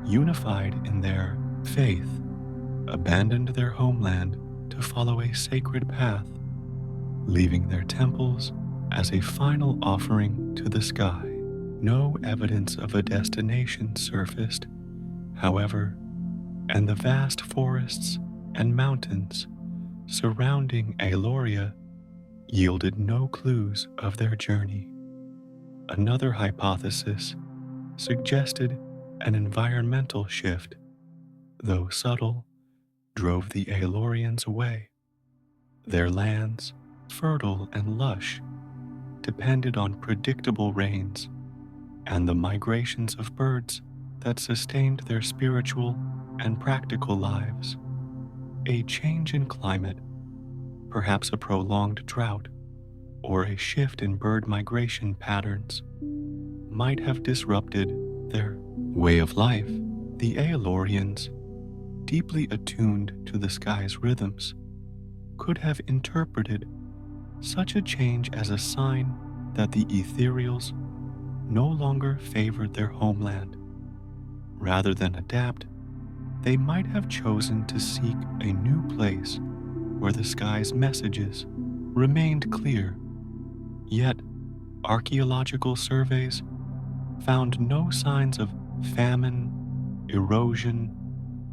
unified in their faith, abandoned their homeland to follow a sacred path, leaving their temples as a final offering to the sky. No evidence of a destination surfaced, however, and the vast forests and mountains surrounding Aeloria yielded no clues of their journey. Another hypothesis suggested an environmental shift, though subtle, drove the Aelorians away. Their lands, fertile and lush, depended on predictable rains and the migrations of birds that sustained their spiritual and practical lives. A change in climate, perhaps a prolonged drought, or a shift in bird migration patterns, might have disrupted their way of life. The Aelorians, deeply attuned to the sky's rhythms, could have interpreted such a change as a sign that the ethereals no longer favored their homeland. Rather than adapt, they might have chosen to seek a new place where the sky's messages remained clear. Yet, archaeological surveys found no signs of famine, erosion,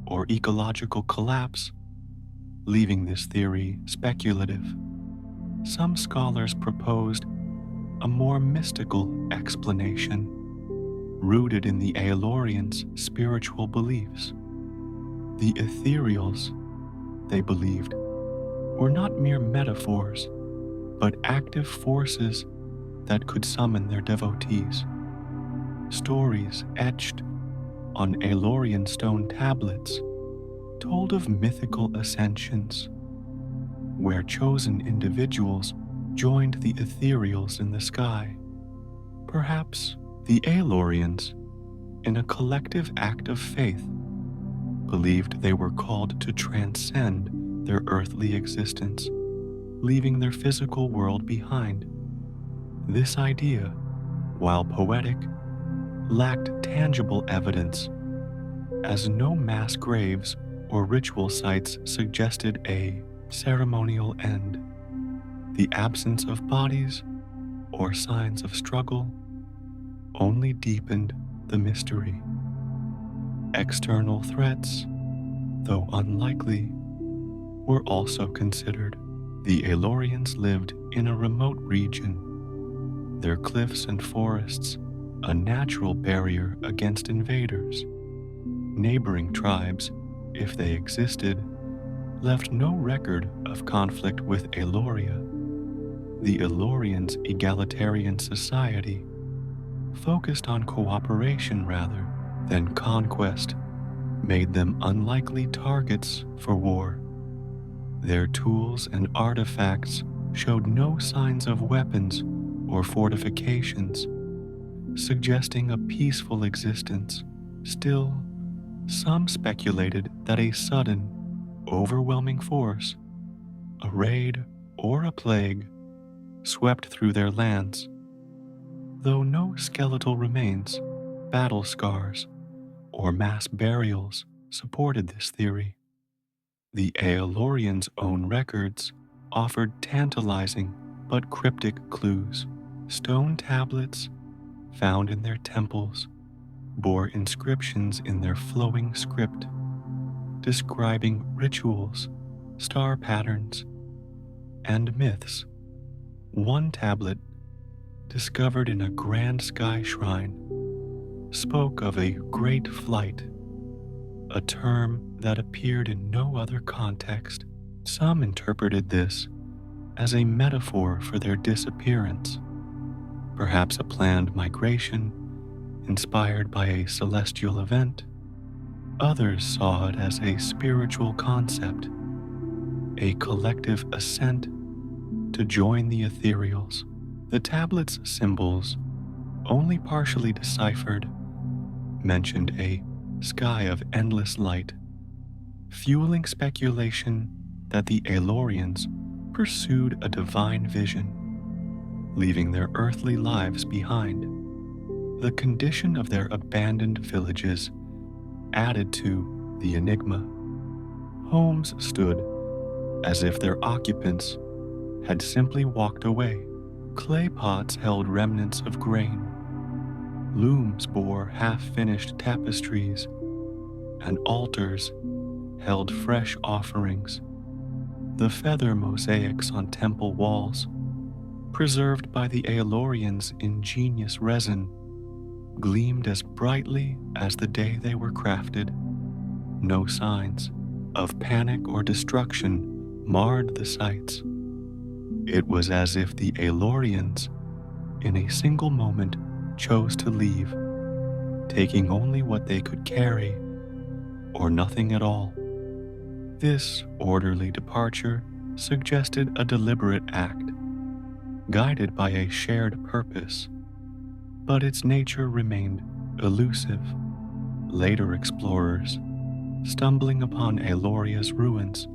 or ecological collapse, leaving this theory speculative. Some scholars proposed a more mystical explanation, rooted in the Aelorians' spiritual beliefs. The ethereals, they believed, were not mere metaphors, but active forces that could summon their devotees. Stories etched on Aelorian stone tablets told of mythical ascensions, where chosen individuals joined the ethereals in the sky. Perhaps the Aelorians, in a collective act of faith, believed they were called to transcend their earthly existence, leaving their physical world behind. This idea, while poetic, lacked tangible evidence, as no mass graves or ritual sites suggested a ceremonial end. The absence of bodies or signs of struggle only deepened the mystery. External threats, though unlikely, were also considered. The Aelorians lived in a remote region, their cliffs and forests a natural barrier against invaders. Neighboring tribes, if they existed, left no record of conflict with Aeloria. The Aelorians' egalitarian society focused on cooperation rather than conquest, made them unlikely targets for war. Their tools and artifacts showed no signs of weapons or fortifications, suggesting a peaceful existence. Still, some speculated that a sudden, overwhelming force, a raid or a plague, swept through their lands. Though no skeletal remains, battle scars, or mass burials supported this theory, the Aelorians' own records offered tantalizing but cryptic clues. Stone tablets found in their temples bore inscriptions in their flowing script, describing rituals, star patterns, and myths. One tablet, discovered in a grand sky shrine, spoke of a great flight, a term that appeared in no other context. Some interpreted this as a metaphor for their disappearance, perhaps a planned migration inspired by a celestial event. Others saw it as a spiritual concept, a collective ascent to join the ethereals. The tablet's symbols, only partially deciphered, mentioned a sky of endless light, fueling speculation that the Aelorians pursued a divine vision, leaving their earthly lives behind. The condition of their abandoned villages added to the enigma. Homes stood as if their occupants had simply walked away. Clay pots held remnants of grain. Looms bore half-finished tapestries, and altars held fresh offerings. The feather mosaics on temple walls preserved by the Aelorians' ingenious resin, gleamed as brightly as the day they were crafted. No signs of panic or destruction marred the sights. It was as if the Aelorians, in a single moment, chose to leave, taking only what they could carry or nothing at all. This orderly departure suggested a deliberate act, guided by a shared purpose, but its nature remained elusive. Later explorers, stumbling upon Aeloria's ruins,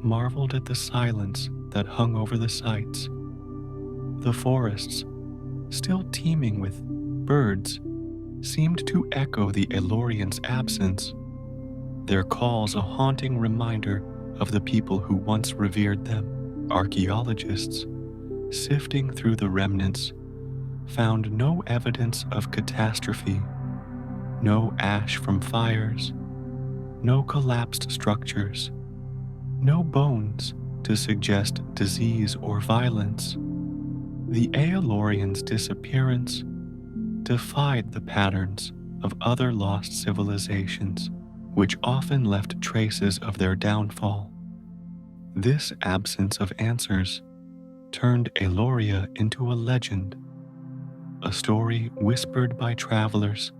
marveled at the silence that hung over the sites. The forests, still teeming with birds, seemed to echo the Aelorians' absence, their calls a haunting reminder of the people who once revered them. Archaeologists, sifting through the remnants, found no evidence of catastrophe, no ash from fires, no collapsed structures, no bones to suggest disease or violence. The Aelorians' disappearance defied the patterns of other lost civilizations, which often left traces of their downfall. This absence of answers turned Aeloria into a legend, a story whispered by travelers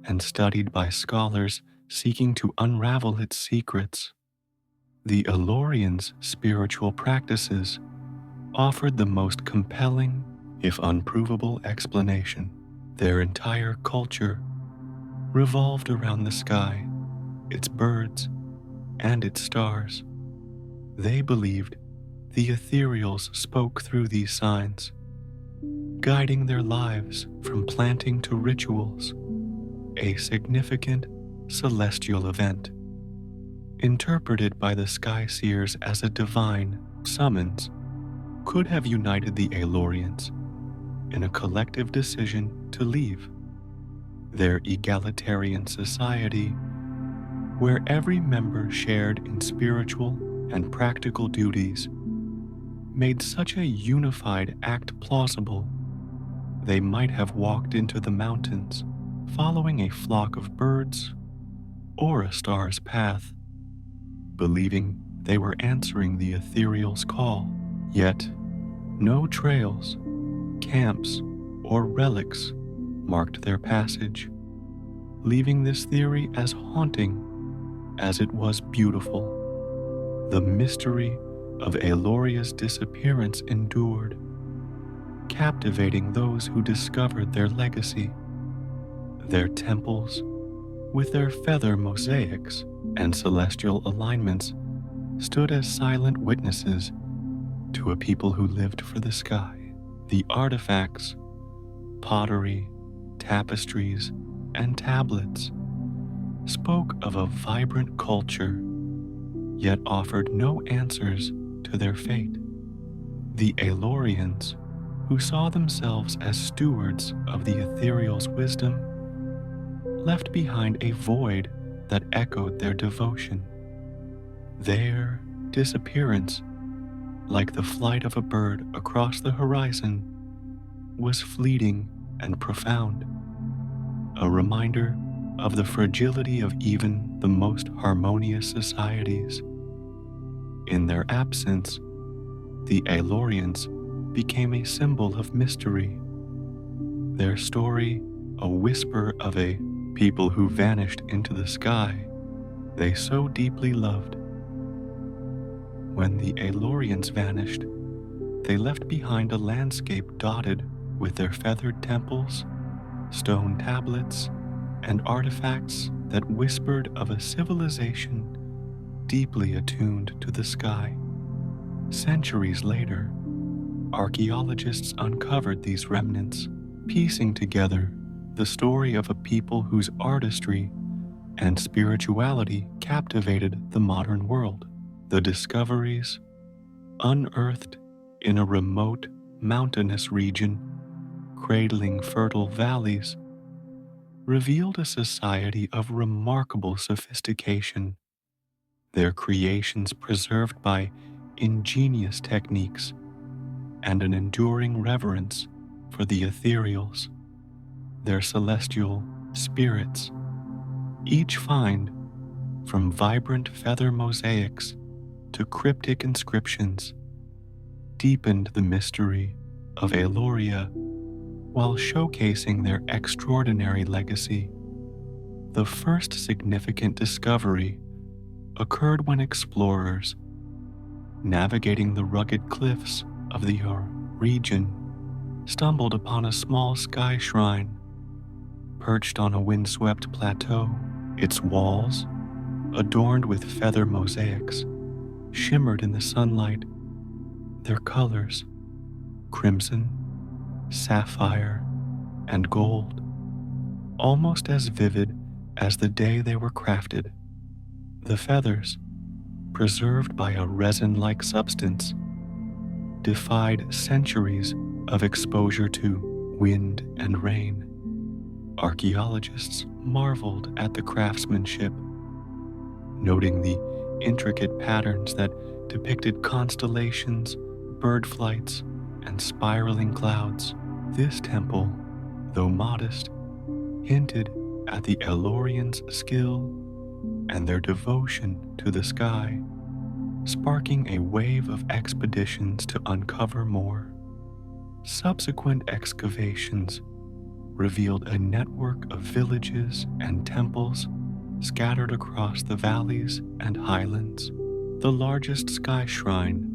and studied by scholars seeking to unravel its secrets. The Aelorians' spiritual practices offered the most compelling, if unprovable, explanation. Their entire culture revolved around the sky, its birds, and its stars. They believed the ethereals spoke through these signs, guiding their lives from planting to rituals, a significant celestial event. Interpreted by the sky seers as a divine summons, could have united the Aelorians in a collective decision to leave. Their egalitarian society, where every member shared in spiritual and practical duties, made such a unified act plausible. They might have walked into the mountains, following a flock of birds or a star's path, believing they were answering the ethereal's call. Yet, no trails, camps, or relics marked their passage, leaving this theory as haunting as it was beautiful. The mystery of Aeloria's disappearance endured, captivating those who discovered their legacy. Their temples, with their feather mosaics and celestial alignments, stood as silent witnesses to a people who lived for the sky. The artifacts, pottery, tapestries, and tablets spoke of a vibrant culture, yet offered no answers to their fate. The Aelorians, who saw themselves as stewards of the ethereal's wisdom, left behind a void that echoed their devotion. Their disappearance, like the flight of a bird across the horizon, was fleeting and profound, a reminder of the fragility of even the most harmonious societies. In their absence, the Aelorians became a symbol of mystery, their story a whisper of a people who vanished into the sky they so deeply loved. When the Aelorians vanished, they left behind a landscape dotted with their feathered temples, stone tablets, and artifacts that whispered of a civilization deeply attuned to the sky. Centuries later, archaeologists uncovered these remnants, piecing together the story of a people whose artistry and spirituality captivated the modern world. The discoveries, unearthed in a remote mountainous region cradling fertile valleys, revealed a society of remarkable sophistication, their creations preserved by ingenious techniques and an enduring reverence for the ethereals, their celestial spirits. Each find, from vibrant feather mosaics to cryptic inscriptions, deepened the mystery of Aeloria while showcasing their extraordinary legacy. The first significant discovery occurred when explorers, navigating the rugged cliffs of the region, stumbled upon a small sky shrine perched on a windswept plateau. Its walls, adorned with feather mosaics, shimmered in the sunlight, their colors, crimson, sapphire, and gold, almost as vivid as the day they were crafted. The feathers, preserved by a resin-like substance, defied centuries of exposure to wind and rain. Archaeologists marveled at the craftsmanship, noting the intricate patterns that depicted constellations, bird flights, and spiraling clouds. This temple, though modest, hinted at the Aelorians' skill and their devotion to the sky, sparking a wave of expeditions to uncover more. Subsequent excavations revealed a network of villages and temples scattered across the valleys and highlands. The largest sky shrine,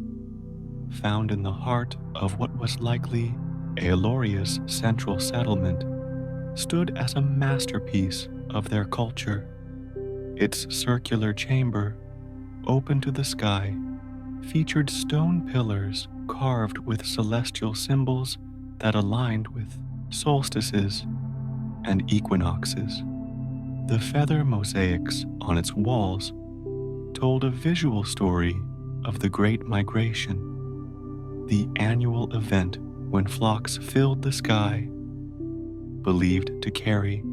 found in the heart of what was likely Aeloria's central settlement, stood as a masterpiece of their culture. Its circular chamber, open to the sky, featured stone pillars carved with celestial symbols that aligned with solstices and equinoxes. The feather mosaics on its walls told a visual story of the Great Migration, the annual event when flocks filled the sky, believed to carry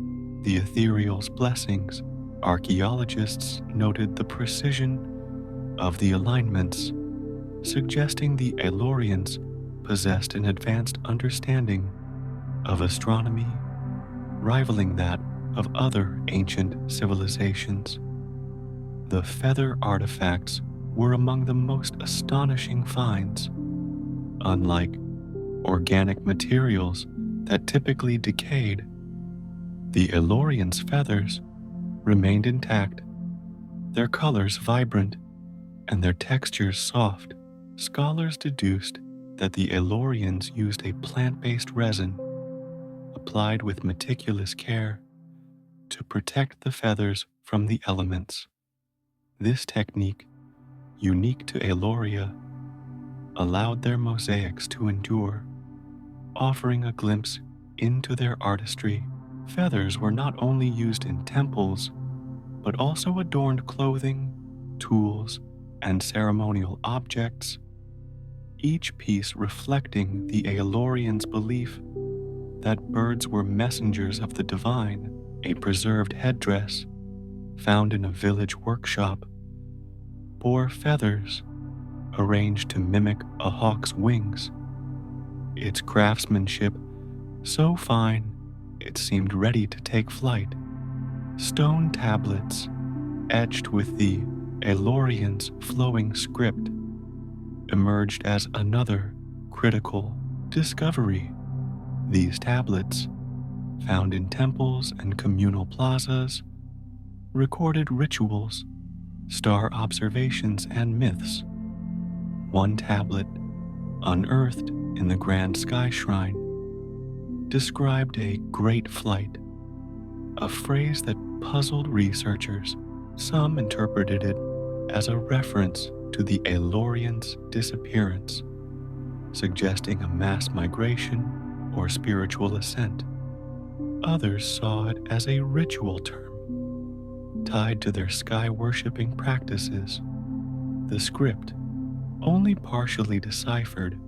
the ethereal's blessings. Archaeologists noted the precision of the alignments, suggesting the Aelorians possessed an advanced understanding of astronomy, rivaling that of other ancient civilizations. The feather artifacts were among the most astonishing finds. Unlike organic materials that typically decayed, the Aelorians' feathers remained intact, their colors vibrant and their textures soft. Scholars deduced that the Aelorians used a plant-based resin applied with meticulous care to protect the feathers from the elements. This technique, unique to Aeloria, allowed their mosaics to endure, offering a glimpse into their artistry. Feathers were not only used in temples, but also adorned clothing, tools, and ceremonial objects, each piece reflecting the Aelorians' belief that birds were messengers of the divine. A preserved headdress, found in a village workshop, bore feathers arranged to mimic a hawk's wings, its craftsmanship so fine it seemed ready to take flight. Stone tablets, etched with the Aelorians' flowing script, emerged as another critical discovery. These tablets, found in temples and communal plazas, recorded rituals, star observations, and myths. One tablet, unearthed in the Grand Sky Shrine, described a great flight, a phrase that puzzled researchers. Some interpreted it as a reference to the Aelorians' disappearance, suggesting a mass migration or spiritual ascent. Others saw it as a ritual term, tied to their sky-worshipping practices. The script, only partially deciphered,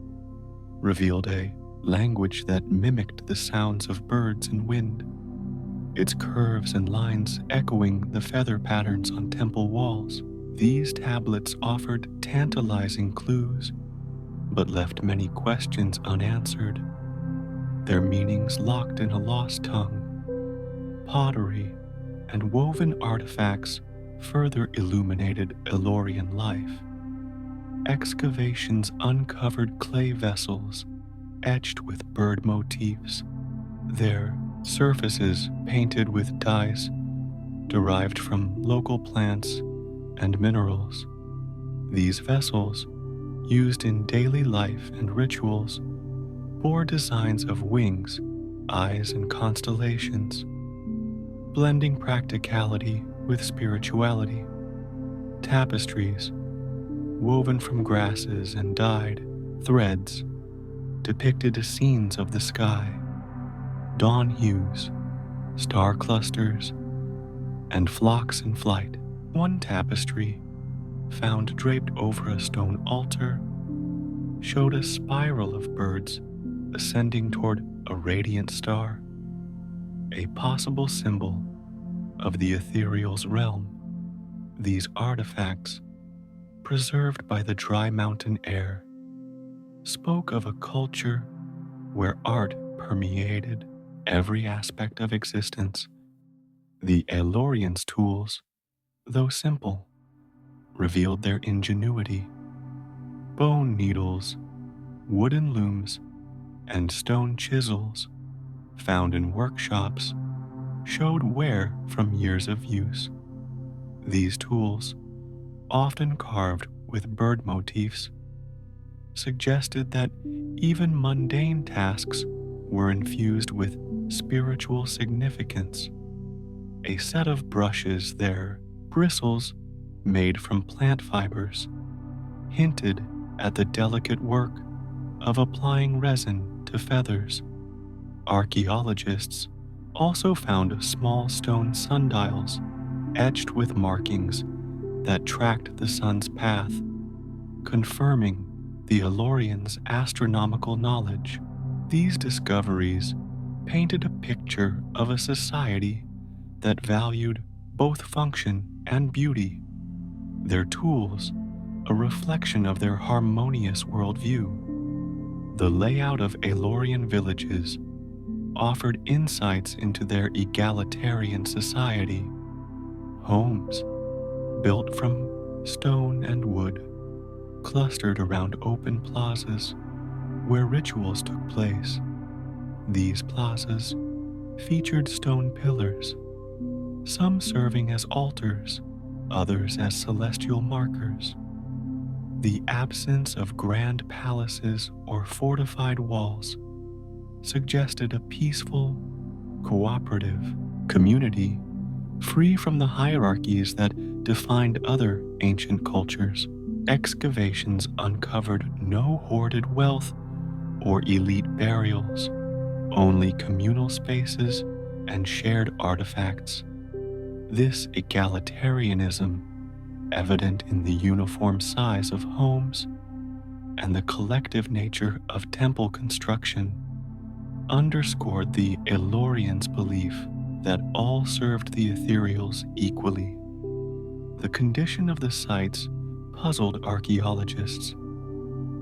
revealed a language that mimicked the sounds of birds and wind, its curves and lines echoing the feather patterns on temple walls. These tablets offered tantalizing clues, but left many questions unanswered, their meanings locked in a lost tongue. Pottery and woven artifacts further illuminated Aelorian life. Excavations uncovered clay vessels etched with bird motifs, their surfaces painted with dyes derived from local plants and minerals. These vessels, used in daily life and rituals, bore designs of wings, eyes, and constellations, blending practicality with spirituality. Tapestries, woven from grasses and dyed threads, depicted scenes of the sky, dawn hues, star clusters, and flocks in flight. One tapestry, found draped over a stone altar, showed a spiral of birds ascending toward a radiant star, a possible symbol of the ethereal's realm. These artifacts, preserved by the dry mountain air, spoke of a culture where art permeated every aspect of existence. The Aelorians' tools, though simple, revealed their ingenuity. Bone needles, wooden looms, and stone chisels, found in workshops, showed wear from years of use. These tools, often carved with bird motifs, suggested that even mundane tasks were infused with spiritual significance. A set of brushes, their bristles made from plant fibers, hinted at the delicate work of applying resin to feathers. Archaeologists also found small stone sundials etched with markings that tracked the sun's path, confirming the Aelorians' astronomical knowledge. These discoveries painted a picture of a society that valued both function and beauty, their tools a reflection of their harmonious worldview. The layout of Aelorian villages offered insights into their egalitarian society. Homes, built from stone and wood, clustered around open plazas where rituals took place. These plazas featured stone pillars, some serving as altars, others as celestial markers. The absence of grand palaces or fortified walls suggested a peaceful, cooperative community free from the hierarchies that defined other ancient cultures. Excavations uncovered no hoarded wealth or elite burials, only communal spaces and shared artifacts. This egalitarianism, evident in the uniform size of homes and the collective nature of temple construction, underscored the Aelorians' belief that all served the ethereals equally. The condition of the sites puzzled archaeologists.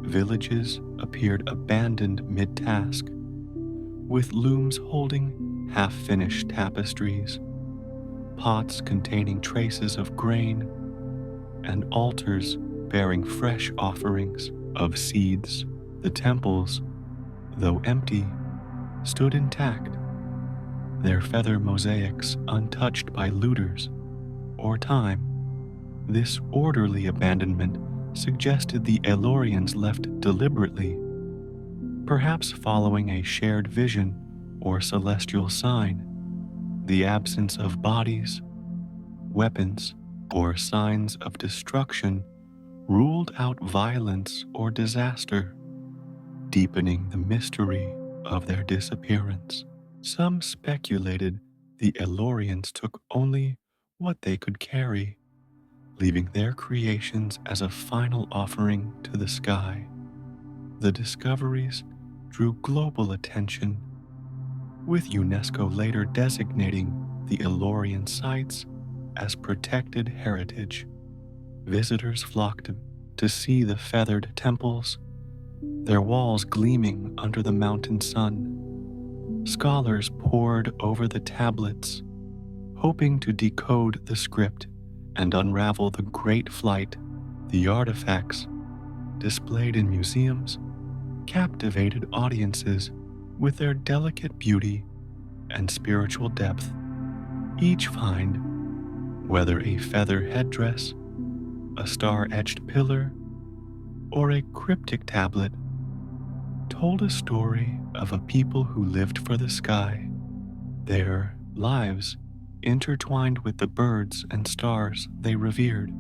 Villages appeared abandoned mid-task, with looms holding half-finished tapestries, pots containing traces of grain, and altars bearing fresh offerings of seeds. The temples, though empty, stood intact, their feather mosaics untouched by looters or time. This orderly abandonment suggested the Aelorians left deliberately, perhaps following a shared vision or celestial sign. The absence of bodies, weapons, or signs of destruction ruled out violence or disaster, deepening the mystery of their disappearance. Some speculated the Aelorians took only what they could carry, leaving their creations as a final offering to the sky. The discoveries drew global attention, with UNESCO later designating the Aelorian sites as protected heritage. Visitors flocked to see the feathered temples their walls gleaming under the mountain sun. Scholars pored over the tablets, hoping to decode the script and unravel the great flight. The artifacts, displayed in museums, captivated audiences with their delicate beauty and spiritual depth. Each find, whether a feather headdress, a star-etched pillar, or a cryptic tablet, told a story of a people who lived for the sky, their lives intertwined with the birds and stars they revered.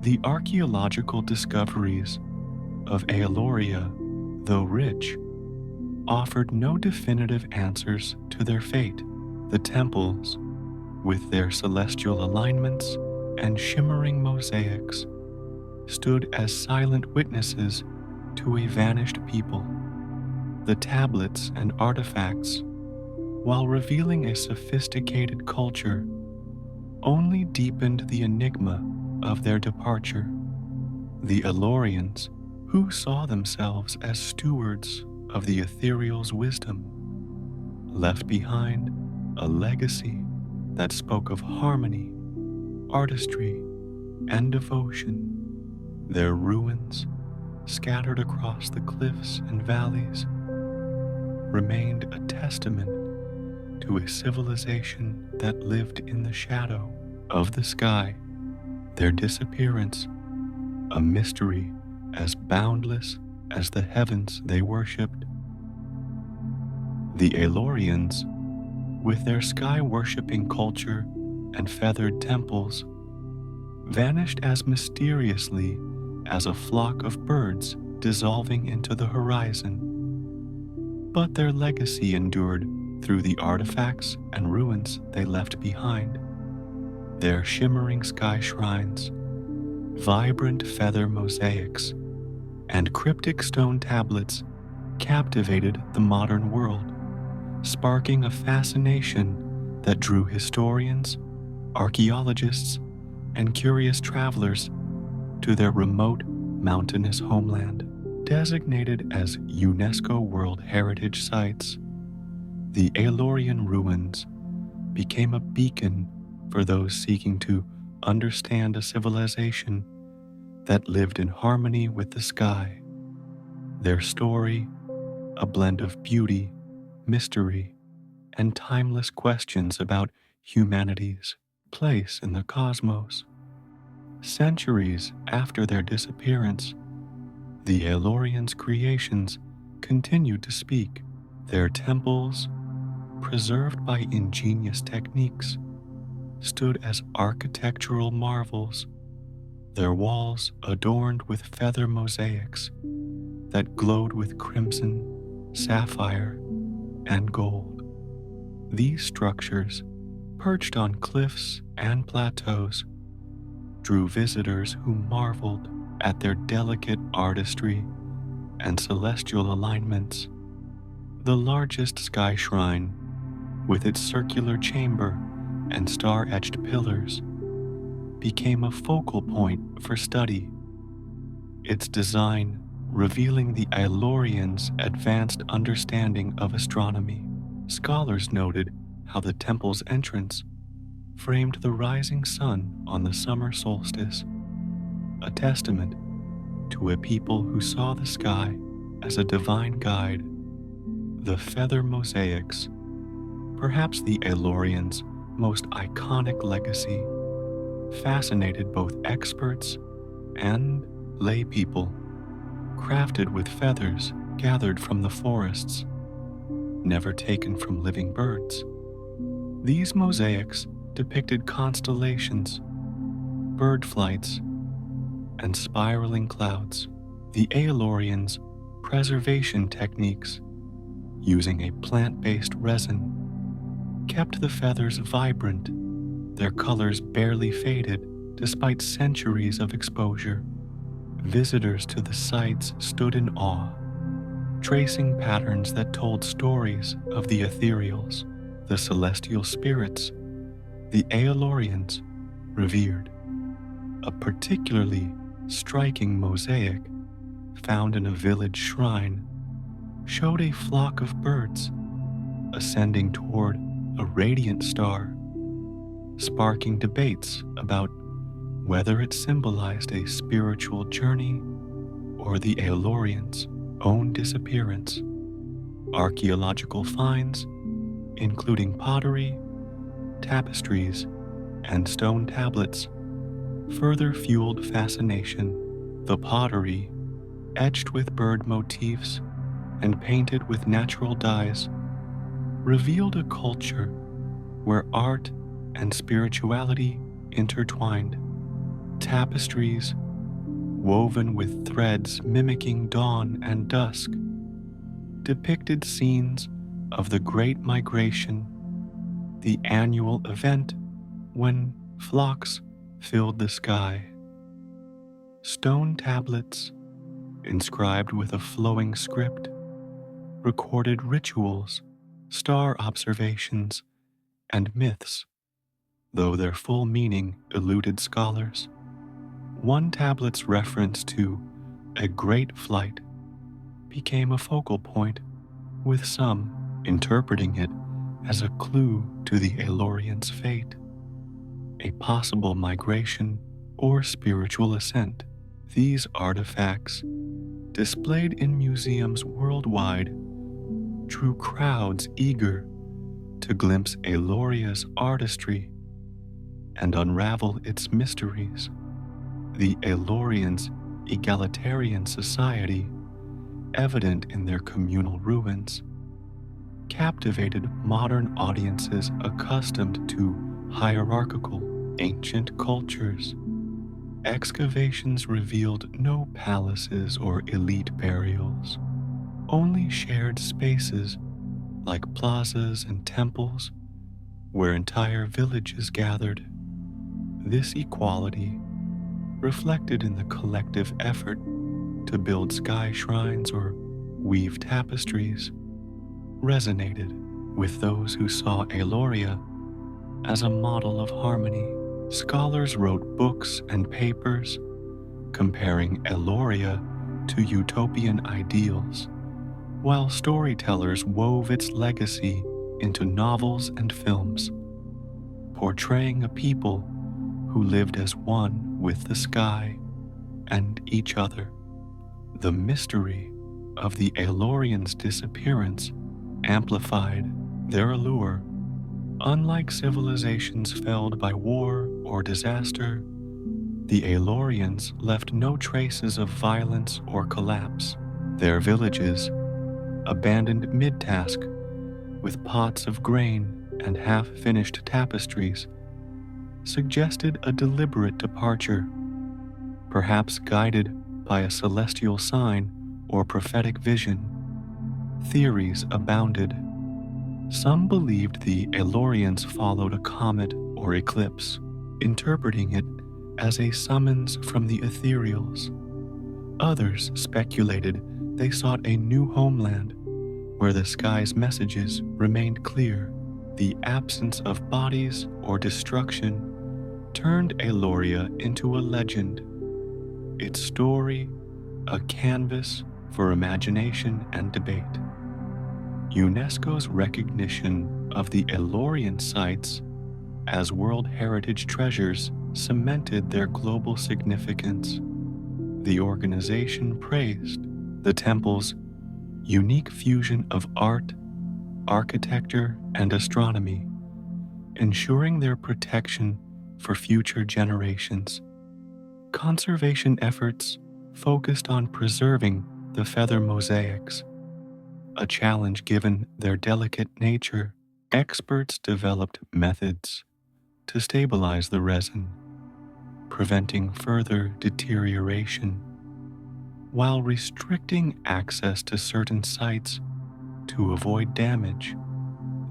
The archaeological discoveries of Aeloria, though rich, offered no definitive answers to their fate. The temples, with their celestial alignments and shimmering mosaics, stood as silent witnesses to a vanished people. The tablets and artifacts, while revealing a sophisticated culture, only deepened the enigma of their departure. The Aelorians, who saw themselves as stewards of the ethereal's wisdom, left behind a legacy that spoke of harmony, artistry, and devotion. Their ruins, scattered across the cliffs and valleys, remained a testament to a civilization that lived in the shadow of the sky. Their disappearance, a mystery as boundless as the heavens they worshipped. The Aelorians, with their sky-worshipping culture and feathered temples, vanished as mysteriously as a flock of birds dissolving into the horizon. But their legacy endured through the artifacts and ruins they left behind. Their shimmering sky shrines, vibrant feather mosaics, and cryptic stone tablets captivated the modern world, sparking a fascination that drew historians, archaeologists, and curious travelers to their remote mountainous homeland. Designated as UNESCO World Heritage Sites, the Aelorian ruins became a beacon for those seeking to understand a civilization that lived in harmony with the sky. Their story, a blend of beauty, mystery, and timeless questions about humanity's place in the cosmos. Centuries after their disappearance, the Aelorians' creations continued to speak. Their temples, preserved by ingenious techniques, stood as architectural marvels, their walls adorned with feather mosaics that glowed with crimson, sapphire, and gold. These structures, perched on cliffs and plateaus, drew visitors who marveled at their delicate artistry and celestial alignments. The largest sky shrine, with its circular chamber and star-etched pillars, became a focal point for study, its design revealing the Aelorians' advanced understanding of astronomy. Scholars noted how the temple's entrance framed the rising sun on the summer solstice, a testament to a people who saw the sky as a divine guide. The feather mosaics, perhaps the Aelorians' most iconic legacy, fascinated both experts and lay people. Crafted with feathers gathered from the forests, never taken from living birds. These mosaics depicted constellations, bird flights, and spiraling clouds. The Aelorians' preservation techniques, using a plant-based resin, kept the feathers vibrant, their colors barely faded despite centuries of exposure. Visitors to the sites stood in awe, tracing patterns that told stories of the ethereals, the celestial spirits the Aelorians revered. A particularly striking mosaic found in a village shrine showed a flock of birds ascending toward a radiant star, sparking debates about whether it symbolized a spiritual journey or the Aelorians' own disappearance. Archaeological finds, including pottery, tapestries, and stone tablets, further fueled fascination. The pottery, etched with bird motifs and painted with natural dyes, revealed a culture where art and spirituality intertwined. Tapestries, woven with threads mimicking dawn and dusk, depicted scenes of the Great Migration, the annual event when flocks filled the sky. Stone tablets, inscribed with a flowing script, recorded rituals, star observations, and myths, though their full meaning eluded scholars. One tablet's reference to a great flight became a focal point, with some interpreting it as a clue to the Aelorians' fate, a possible migration or spiritual ascent. These artifacts, displayed in museums worldwide, drew crowds eager to glimpse Aeloria's artistry and unravel its mysteries. The Aelorians' egalitarian society, evident in their communal ruins, captivated modern audiences accustomed to hierarchical ancient cultures. Excavations revealed no palaces or elite burials, only shared spaces like plazas and temples where entire villages gathered. This equality, reflected in the collective effort to build sky shrines or weave tapestries, resonated with those who saw Aeloria as a model of harmony. Scholars wrote books and papers comparing Aeloria to utopian ideals, while storytellers wove its legacy into novels and films, portraying a people who lived as one with the sky and each other. The mystery of the Aelorians' disappearance amplified their allure. Unlike civilizations felled by war or disaster, the Aelorians left no traces of violence or collapse. Their villages, abandoned mid-task, with pots of grain and half-finished tapestries, suggested a deliberate departure, perhaps guided by a celestial sign or prophetic vision. Theories abounded. Some believed the Aelorians followed a comet or eclipse, interpreting it as a summons from the ethereals. Others speculated they sought a new homeland where the sky's messages remained clear. The absence of bodies or destruction turned Aeloria into a legend, its story a canvas for imagination and debate. UNESCO's recognition of the Aelorian sites as World Heritage Treasures cemented their global significance. The organization praised the temple's unique fusion of art, architecture, and astronomy, ensuring their protection for future generations. Conservation efforts focused on preserving the feather mosaics, a challenge given their delicate nature. Experts developed methods to stabilize the resin, preventing further deterioration, while restricting access to certain sites to avoid damage.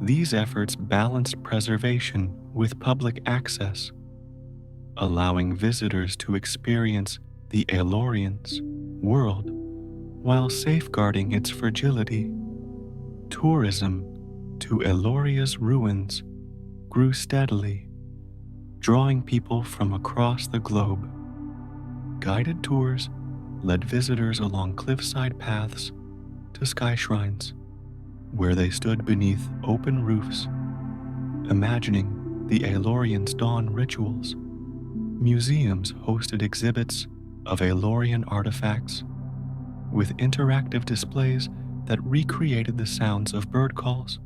These efforts balanced preservation with public access, allowing visitors to experience the Aelorians' world while safeguarding its fragility. Tourism to Aeloria's ruins grew steadily, drawing people from across the globe. Guided tours led visitors along cliffside paths to sky shrines, where they stood beneath open roofs, imagining the Aelorians' dawn rituals. Museums hosted exhibits of Aelorian artifacts, with interactive displays that recreated the sounds of bird calls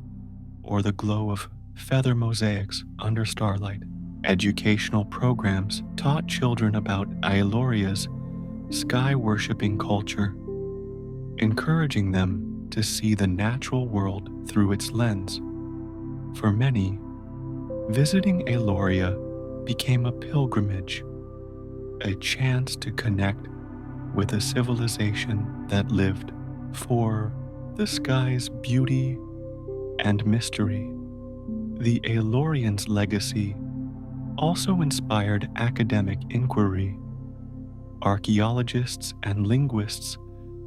or the glow of feather mosaics under starlight. Educational programs taught children about Aeloria's sky-worshipping culture, encouraging them to see the natural world through its lens. For many, visiting Aeloria became a pilgrimage, a chance to connect with a civilization that lived for the sky's beauty and mystery. The Aelorians' legacy also inspired academic inquiry. Archaeologists and linguists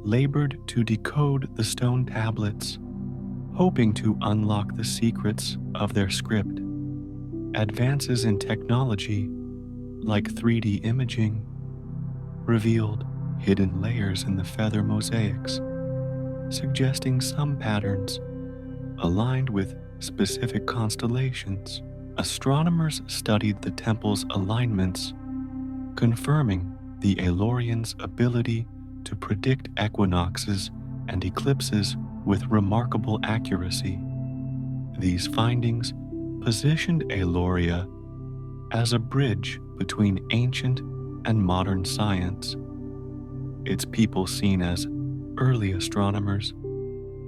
labored to decode the stone tablets, hoping to unlock the secrets of their script. Advances in technology, like 3D imaging, revealed hidden layers in the feather mosaics, suggesting some patterns aligned with specific constellations. Astronomers studied the temple's alignments, confirming the Aelorians' ability to predict equinoxes and eclipses with remarkable accuracy. These findings positioned Aeloria as a bridge between ancient and modern science, its people seen as early astronomers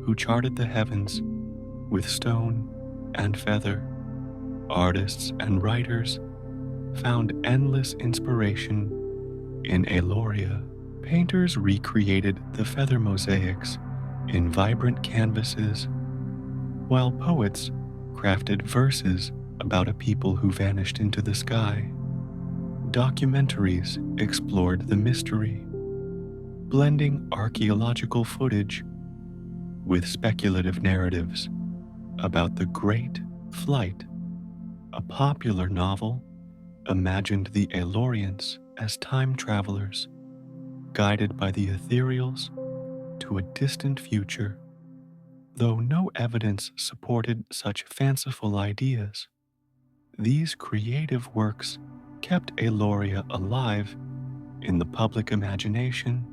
who charted the heavens with stone and feather. Artists and writers found endless inspiration in Aeloria. Painters recreated the feather mosaics in vibrant canvases, while poets crafted verses about a people who vanished into the sky. Documentaries explored the mystery, blending archaeological footage with speculative narratives about the Great Flight. A popular novel imagined the Aelorians as time travelers, guided by the ethereals to a distant future. Though no evidence supported such fanciful ideas, these creative works kept Aeloria alive in the public imagination,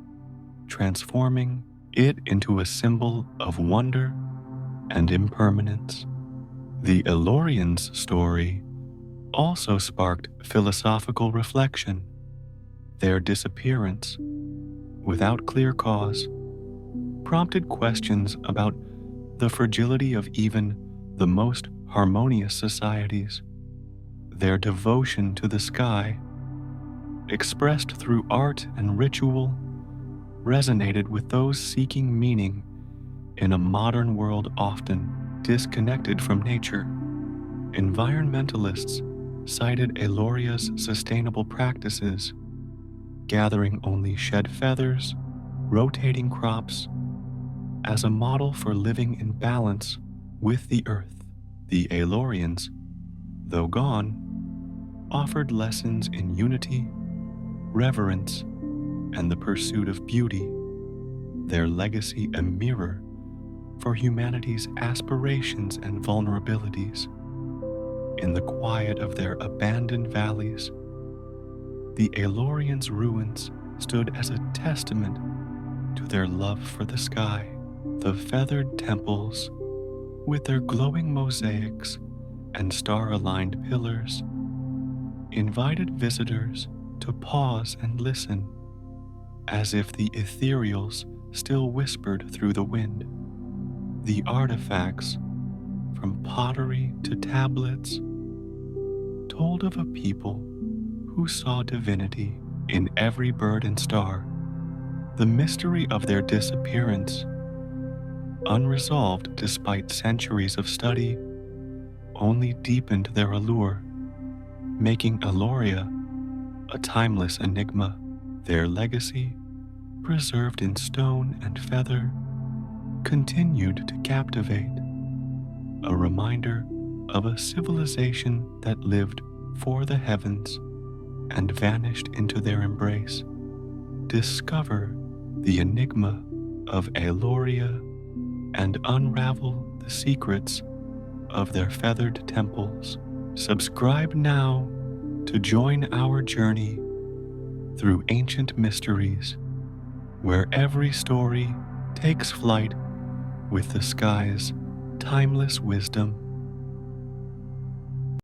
transforming it into a symbol of wonder and impermanence. The Aelorians' story also sparked philosophical reflection. Their disappearance, without clear cause, prompted questions about the fragility of even the most harmonious societies. Their devotion to the sky, expressed through art and ritual, resonated with those seeking meaning in a modern world often disconnected from nature. Environmentalists cited Aeloria's sustainable practices, gathering only shed feathers, rotating crops, as a model for living in balance with the earth. The Aelorians, though gone, offered lessons in unity, reverence, and the pursuit of beauty, their legacy a mirror for humanity's aspirations and vulnerabilities. In the quiet of their abandoned valleys, the Aelorians' ruins stood as a testament to their love for the sky. The feathered temples, with their glowing mosaics and star-aligned pillars, invited visitors to pause and listen, as if the ethereals still whispered through the wind. The artifacts, from pottery to tablets, told of a people who saw divinity in every bird and star. The mystery of their disappearance, unresolved despite centuries of study, only deepened their allure, making Aeloria a timeless enigma. Their legacy, preserved in stone and feather, continued to captivate, a reminder of a civilization that lived for the heavens and vanished into their embrace. Discover the enigma of Aeloria and unravel the secrets of their feathered temples. Subscribe now to join our journey through ancient mysteries, where every story takes flight with the sky's timeless wisdom.